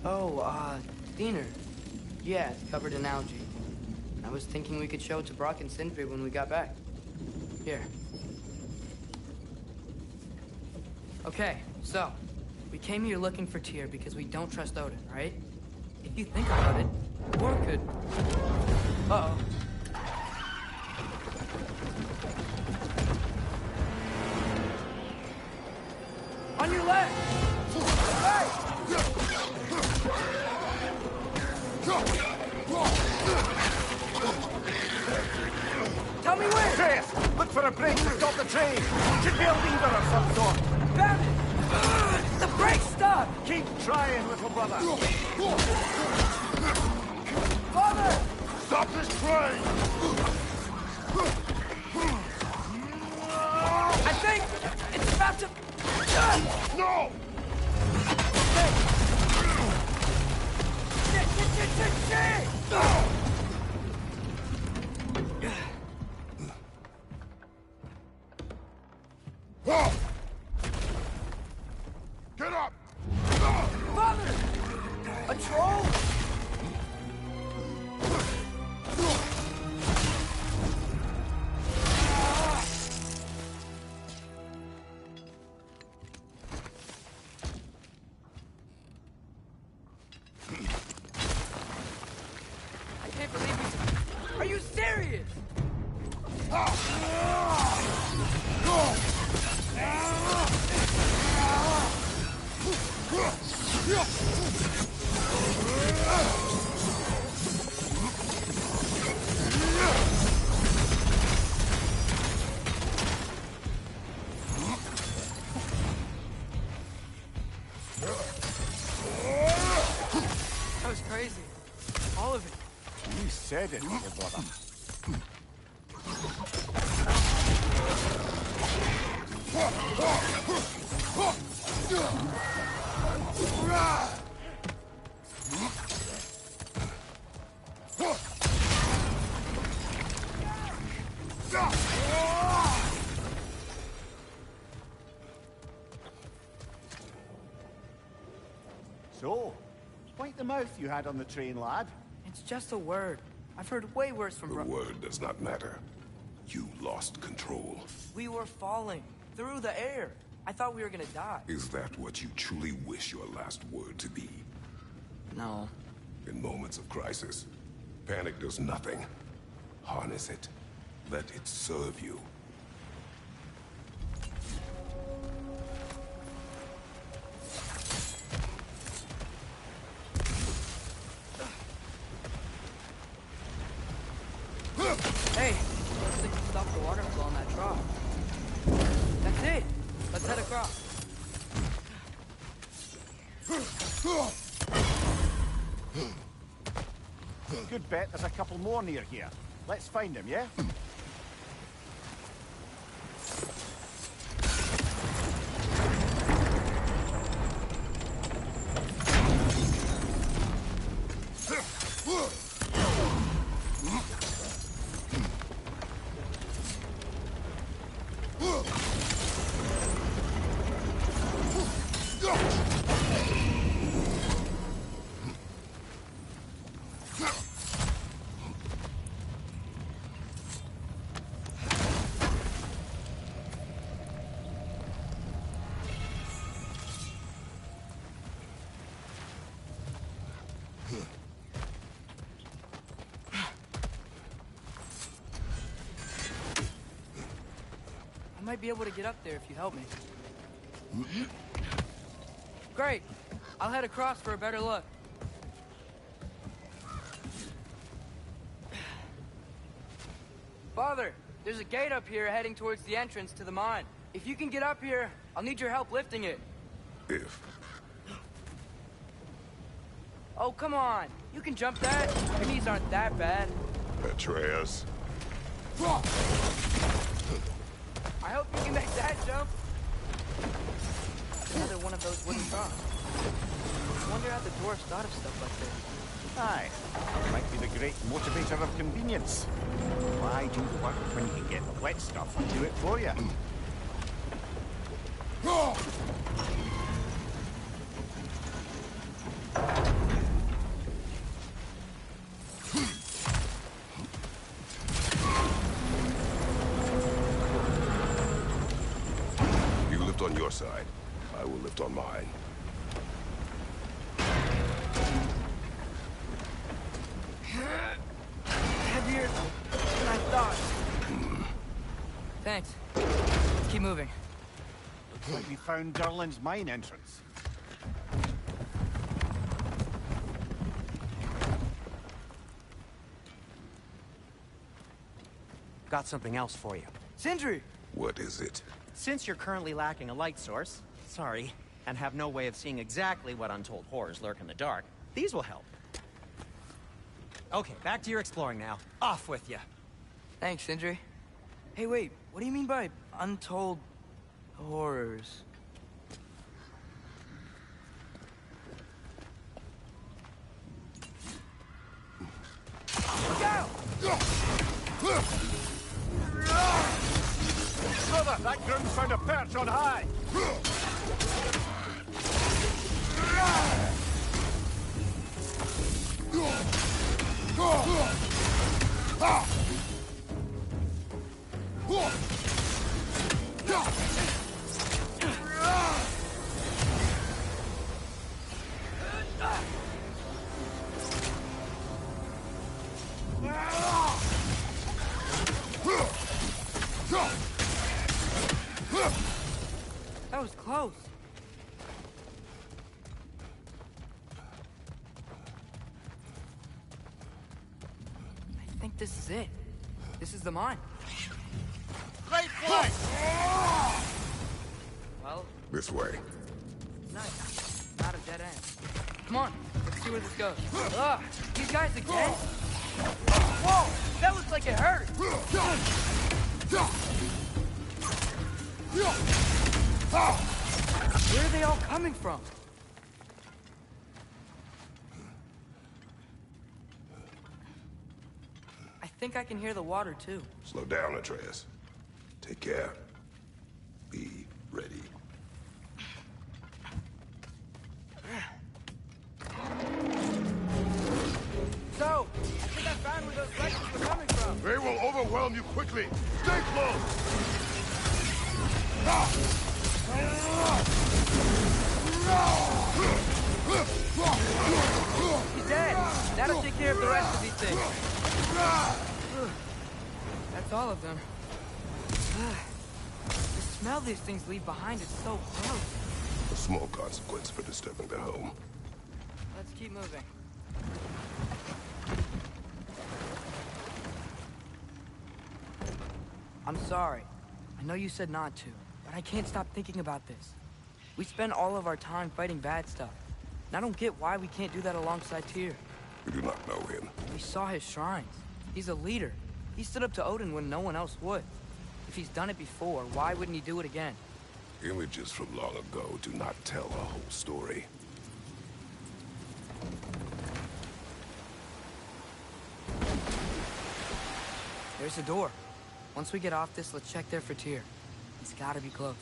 B: Oh, Diener. Yeah, it's covered in algae. I was thinking we could show it to Brock and Sindri when we got back. Here. Okay, so, we came here looking for Tyr because we don't trust Odin, right? If you think about it, war could... Uh-oh. On your left! Hey! Tell me where!
A: Atreus, look for a brake to stop the train! Should be a lever of some sort!
B: Found it! The brake stopped!
A: Keep trying, little brother!
B: Oh!
F: this train!
B: I think it's about to...
F: No!
B: Shit!
F: Get up!
B: Father! A troll? I can't believe you... Are you serious? That was crazy. All of it.
A: You said it, your brother. So, point the mouth you had on the train, lad.
B: It's just a word. I've heard way worse from
C: The word does not matter. You lost control.
B: We were falling through the air. I thought we were gonna die.
C: Is that what you truly wish your last word to be?
B: No.
C: In moments of crisis, panic does nothing. Harness it. Let it serve you.
B: Hey, looks like you stopped the water flow on that trough. That's it. Let's head across.
A: Good bet there's a couple more near here. Let's find them, yeah?
B: I might be able to get up there if you help me. Great. I'll head across for a better look. Father, there's a gate up here heading towards the entrance to the mine. If you can get up here, I'll need your help lifting it.
C: If.
B: Oh, come on. You can jump that. Your knees aren't that bad.
C: Atreus.
B: I hope you can make that jump. Another one of those wooden troughs. I wonder how the dwarves thought of stuff like this.
A: Aye, it might be the great motivator of convenience. Why do work when you can get the wet stuff and do it for you?
C: You lift on your side. I will lift on mine.
B: Heavier than I thought. Thanks. Let's keep moving.
A: Looks like we found Durlin's mine entrance.
E: Got something else for you.
B: Sindri!
C: What is it?
E: Since you're currently lacking a light source, sorry, and have no way of seeing exactly what untold horrors lurk in the dark, these will help. Okay, back to your exploring now. Off with you.
B: Thanks, Sindri. Hey, wait, what do you mean by untold horrors? Look out!
A: Brother, that groom's found a perch on high!
B: That was close. I think this is it. This is the mine.
A: Right flank!
B: Well,
C: This way.
B: nice. Not a dead end. Come on, let's see where this goes. Ugh, these guys again? Whoa, that looks like it hurt. Where are they all coming from? I think I can hear the water too.
C: Slow down, Atreus. Take care. Be ready.
B: So, I think I found where those legends were coming from.
C: They will overwhelm you quickly. Stay close!
B: He's dead. That'll take care of the rest of these things. That's all of them. The smell these things leave behind is so gross.
C: A small consequence for disturbing their home.
B: Let's keep moving. I'm sorry. I know you said not to, but I can't stop thinking about this. We spend all of our time fighting bad stuff. And I don't get why we can't do that alongside Tyr.
C: We do not know him.
B: We saw his shrines. He's a leader. He stood up to Odin when no one else would. If he's done it before, why wouldn't he do it again?
C: Images from long ago do not tell a whole story.
B: There's a door. Once we get off this, let's check there for Tyr. He's gotta be close.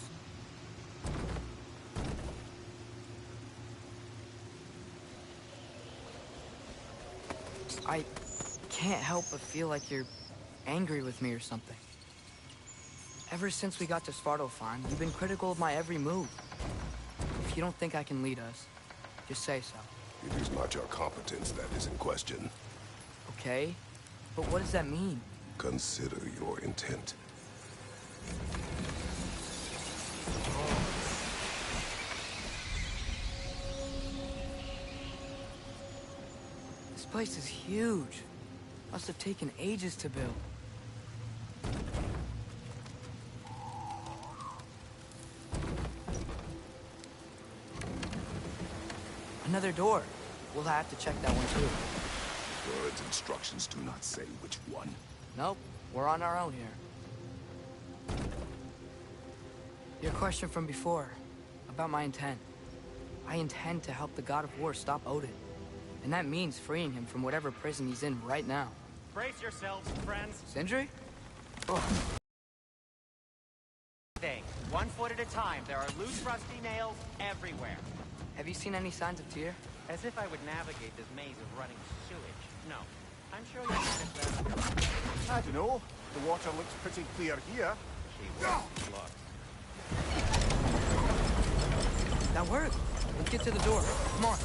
B: I can't help but feel like you're angry with me or something. Ever since we got to Svartalfheim, you've been critical of my every move. If you don't think I can lead us, just say so.
C: It is not your competence that is in question.
B: Okay? But what does that mean?
C: Consider your intent.
B: This place is huge. Must have taken ages to build. Another door. We'll have to check that one too.
C: Word's instructions do not say which one.
B: Nope, we're on our own here. Your question from before, about my intent. I intend to help the god of war stop Odin. And that means freeing him from whatever prison he's in right now.
E: Brace yourselves, friends.
B: Sindri?
E: Thing. 1 foot at a time. There are loose, rusty nails everywhere.
B: Have you seen any signs of Tyr?
E: As if I would navigate this maze of running sewage. No. I'm sure you'll manage that.
A: I don't know. The water looks pretty clear here.
B: That worked. Let's get to the door. Come on.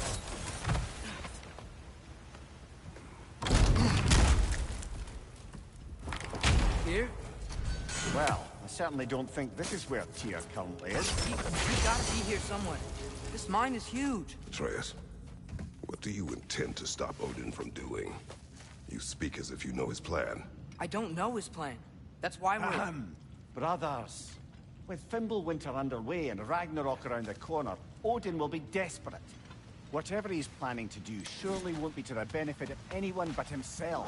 B: Here?
A: Well, I certainly don't think this is where Tyr currently is.
B: He gotta be here somewhere. This mine is huge.
C: Atreus, what do you intend to stop Odin from doing? You speak as if you know his plan.
B: I don't know his plan. That's why we're...
A: Brothers, with Fimbulwinter underway and Ragnarok around the corner, Odin will be desperate.
D: Whatever he's planning to do surely won't be to the benefit of anyone but himself.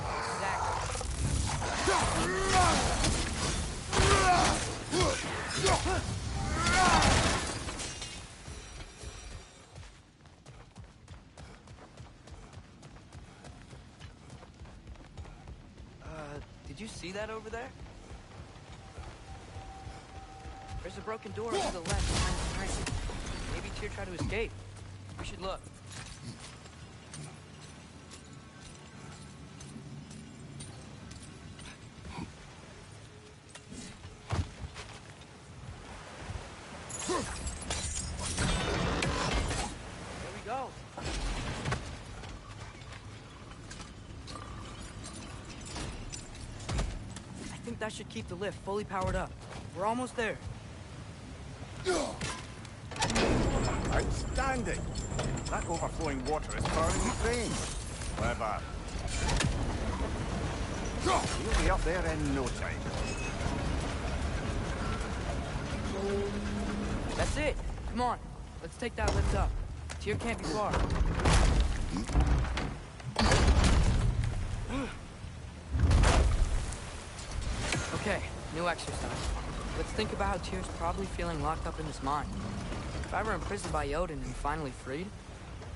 B: Did you see that over there? There's a broken door to the left behind the screen. Maybe Tyr tried to escape. We should look. There we go. I think that should keep the lift fully powered up. We're almost there.
D: Outstanding! That overflowing water is powering the train. Clever. We'll be up there in no time.
B: That's it. Come on. Let's take that lift up. Tyr can't be far. Okay, new exercise. Let's think about how Tyr's probably feeling locked up in his mind. If I were imprisoned by Odin and finally freed,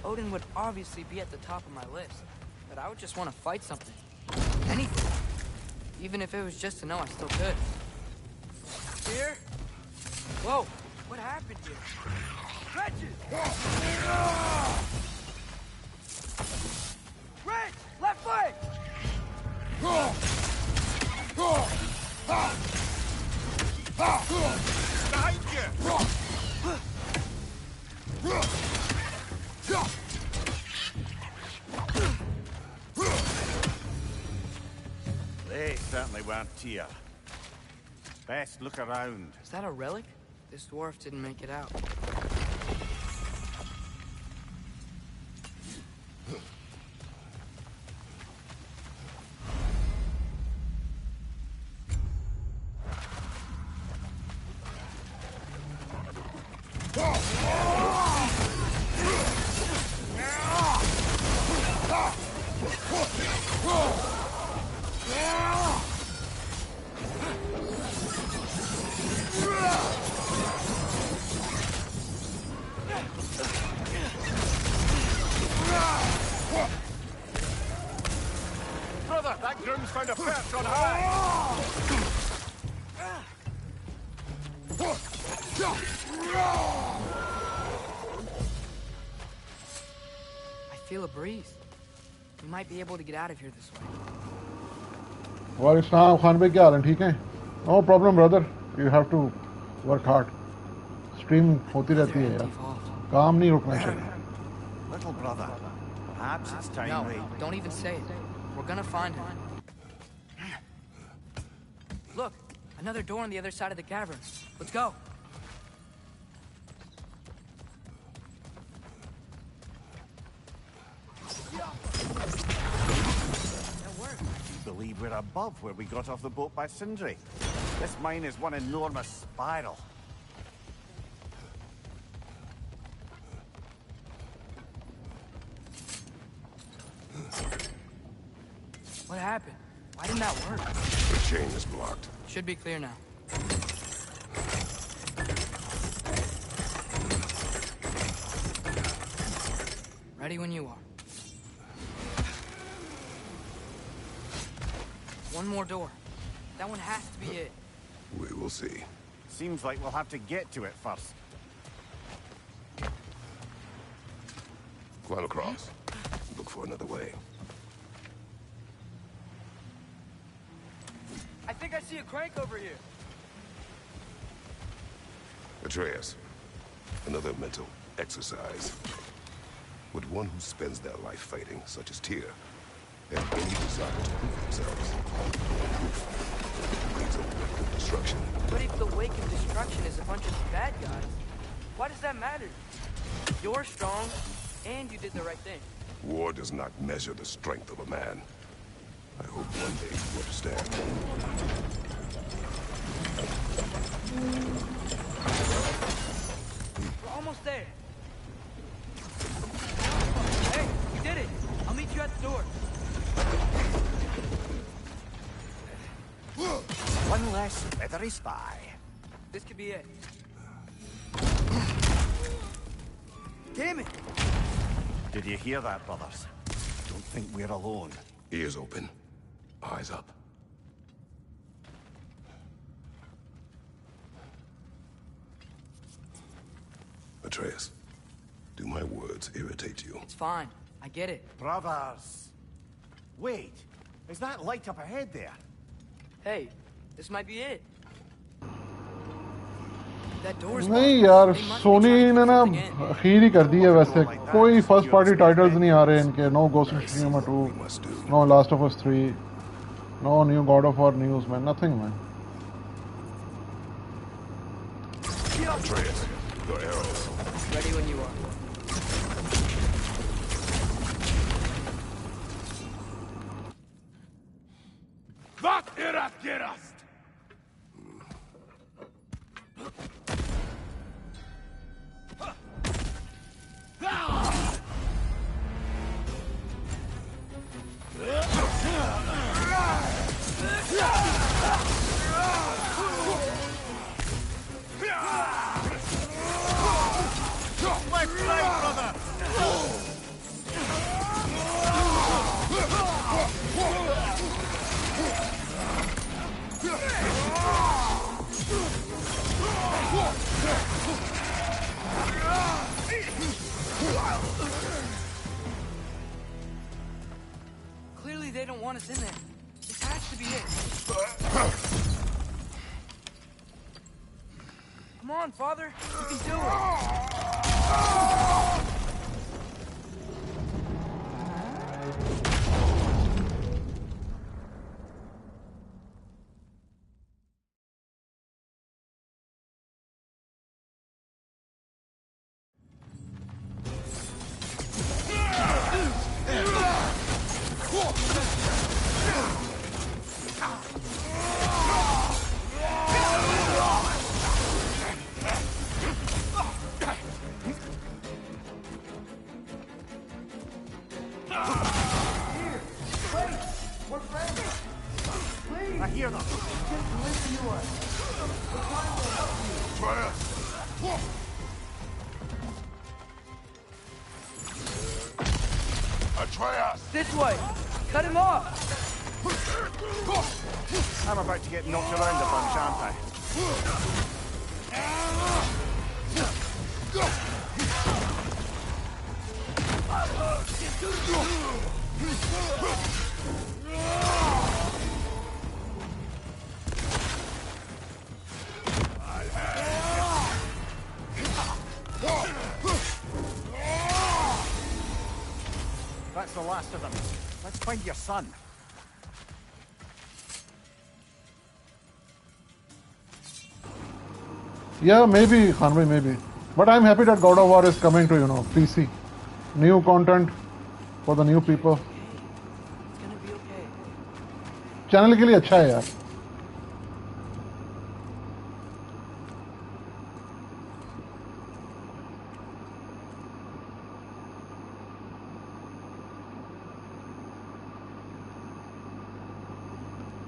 B: Odin would obviously be at the top of my list. But I would just want to fight something. Anything. Even if it was just to know I still could. Tyr? Whoa, what happened here? Wretches! Rich! Left leg!
D: Behind you! They certainly weren't Tyr. Best look around.
B: Is that a relic? This dwarf didn't make it out.
D: Brother, that groom's found a perch on high!
B: I feel a breeze. We might be able to get out of here this way.
H: और इस्लाम खान भाई क्या हाल है ठीक है no problem brother you have to work hard stream होती रहती है यार काम नहीं रुकना चाहिए
D: Little brother, perhaps it's time
B: No,
D: we...
B: don't even say it. We're gonna find him. Look, another door on the other side of the cavern. Let's go. That worked.
D: I believe we're above where we got off the boat by Sindri. This mine is one enormous spiral.
B: What happened? Why didn't that work?
C: The chain is blocked.
B: Should be clear now. Ready when you are. One more door. That one has to be it.
C: We will see.
D: Seems like we'll have to get to it first.
C: Climb across. Look for another way.
B: I think I see a crank over here.
C: Atreus, another mental exercise. Would one who spends their life fighting, such as Tyr, have any desire to prove themselves? Proof leads a wake of destruction.
B: But if the wake of destruction is a bunch of bad guys, why does that matter? You're strong, and you did the right thing.
C: War does not measure the strength of a man. I hope one day you understand.
B: We're almost there.
F: a slithery spy.
B: This could be it. Damn it!
F: Did you hear that, brothers? Don't think we're alone.
C: Ears open. Eyes up. Atreus, do my words irritate you?
B: It's fine. I get it.
F: Brothers! Wait, is that light up ahead there?
B: Hey, this might be it. That door's
H: नहीं
B: locked.
H: यार
B: They must be
H: Soni
B: trying to
H: ने
B: do
H: ना
B: something in.
H: अखीर ही कर दी है वैसे कोई first party titles नहीं आ रहे इनके no Ghost of Tsushima 2 no Last of Us 3 no new God of War news man nothing man
C: Atreus, your arrows.
B: Ready when you are.
F: Wat erat gerast! Left side, brother!
B: Clearly they don't want us in there. This has to be it. Come on, Father. You can do it.
F: I hear them.
C: Atreus!
B: This way. Cut him off.
F: I'm about to get knocked around a bunch, aren't I? That's the last of them. Let's find your son.
H: Yeah, maybe, Khanbhai, maybe. But I'm happy that God of War is coming to, PC. New content for the new people.
B: It's gonna be okay.
H: Channel के लिए अच्छा है यार.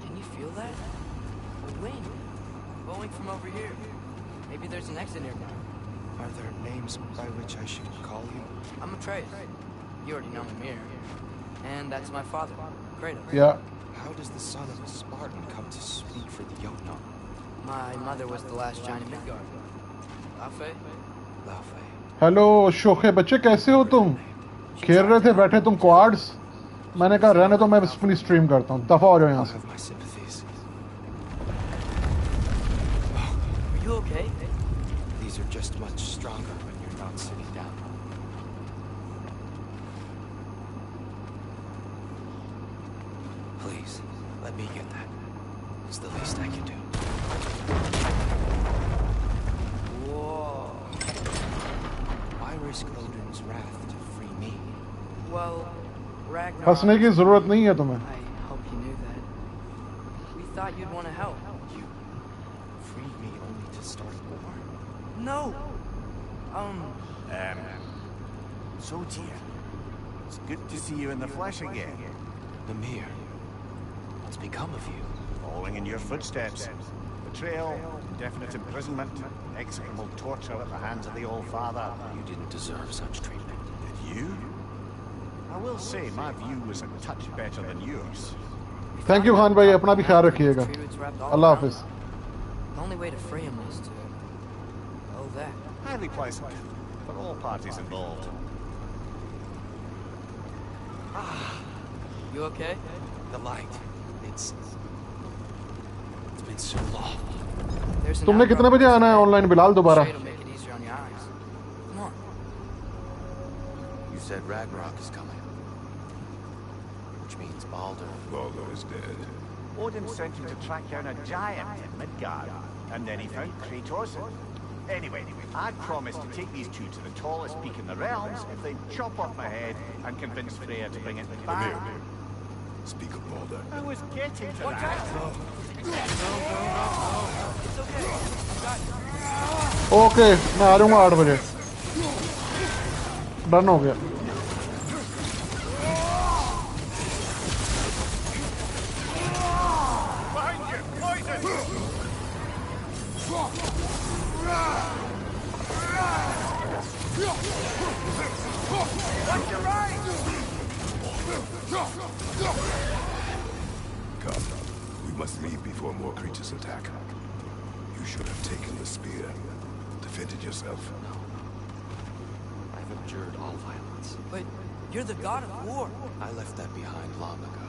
B: Can you feel that? The wind. Blowing from over here. Maybe there's an exit nearby.
J: Are there names by which I should call you?
B: I'm Atreus. You already know me here. And that's my father, Kratos.
H: Yeah.
J: How does the son of a Spartan come to speak for the Jotnar?
B: My mother was the last giant in Midgard. Laufey?
J: Laufey.
H: Hello शोखे बच्चे कैसे हो तुम? खेल रहे थे बैठे तुम क्वाड्स? मैंने कहा रहने तो मैं अपनी स्ट्रीम करता हूँ. दफा हो जाओ यहाँ से.
J: Have my sympathies.
B: Are you okay?
J: These are just much stronger when you're not sitting down. Please, let me get that. It's the least I can do.
B: Whoa.
J: Why risk Odin's wrath to free me?
B: Well, Ragnarok.
H: हंसने की जरूरत नहीं है तुम्हें.
B: I hope you knew that. We thought you'd want to help.
J: You free me only to start a war?
B: No.
F: So dear. It's good to see you in the flesh again.
J: Mimir, what's become of you?
F: Following in your footsteps.
A: betrayal, indefinite imprisonment, execrable torture at the hands of the Old Father.
J: You didn't deserve such treatment.
A: Did you? I will say my view was a touch better than yours.
H: Thank you, Khan भाई, अपना भी ख्याल रखिएगा. Allah Hafiz.
B: The only way to free him was to... Oh, that.
A: Highly pleasant for all parties involved.
B: You okay?
J: The light. It's been so long.
B: There's an
H: तुमने कितने बजे आना है ऑनलाइन बिलाल दोबारा?
B: Shade will make it easier on your eyes. Come on.
J: You said Ragnarok is coming. Which means Baldur.
C: Baldur is dead.
A: Odin sent him to track down a giant in Midgard, and then he found Kratos. Anyway, I'd promised to take these two to the tallest peak in the realms if they'd chop off my head and convince Freya to bring it back.
C: Emir, speak of Baldur.
A: I was getting to
B: Watch
A: that.
B: out! No. It's okay. I've got you.
H: Okay, मैं आ जाऊँगा 8 बजे. Done हो गया.
C: Come, we must leave before more creatures attack. You should have taken the spear. Defended yourself.
J: I've abjured all violence.
B: But you're the god of war.
J: I left that behind long ago.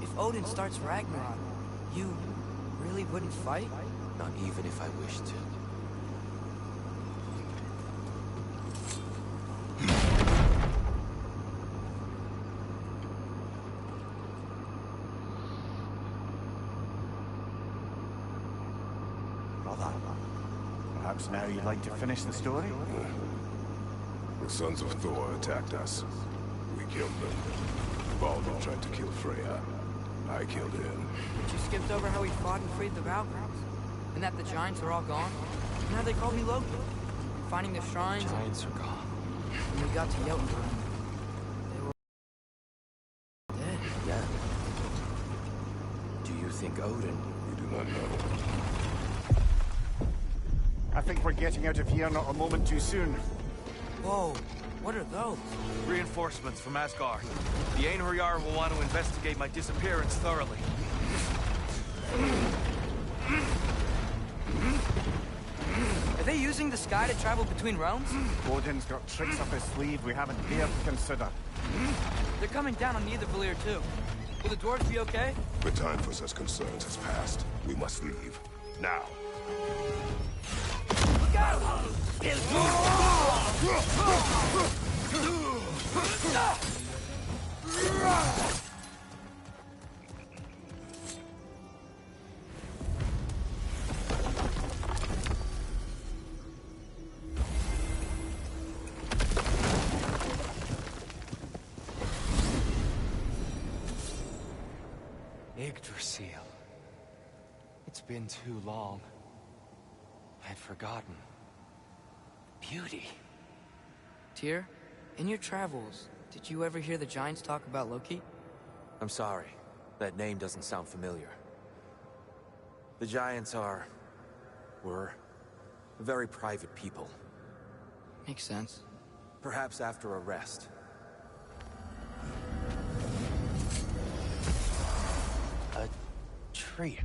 B: If Odin starts Ragnarok, you really wouldn't fight?
J: Not even if I wished to.
A: Brother, perhaps now you'd like to finish the story?
C: The sons of Thor attacked us. We killed them. Baldur tried to kill Freya. I killed him.
B: But you skipped over how he fought and freed the Valkyries. And that the giants are all gone. And now they call me Loki. Finding the shrines.
J: Giants are gone.
B: When we got to Jotunheim, they were dead.
J: Yeah. Do you think Odin?
C: We do not know.
A: I think we're getting out of here not a moment too soon.
B: Whoa, what are those?
K: Reinforcements from Asgard. The Einherjar will want to investigate my disappearance thoroughly.
B: Are they using the sky to travel between realms?
A: Odin's got tricks up his sleeve we haven't dared to consider.
B: They're coming down on Nidavellir too. Will the dwarves be okay?
C: The time for such concerns has passed. We must leave. Now.
B: Look out!
J: Yggdrasil. It's been too long. I'd forgotten. Beauty.
B: Tyr, in your travels, did you ever hear the giants talk about Loki?
J: I'm sorry. That name doesn't sound familiar. The giants were very private people.
B: Makes sense.
J: Perhaps after a rest. A tree.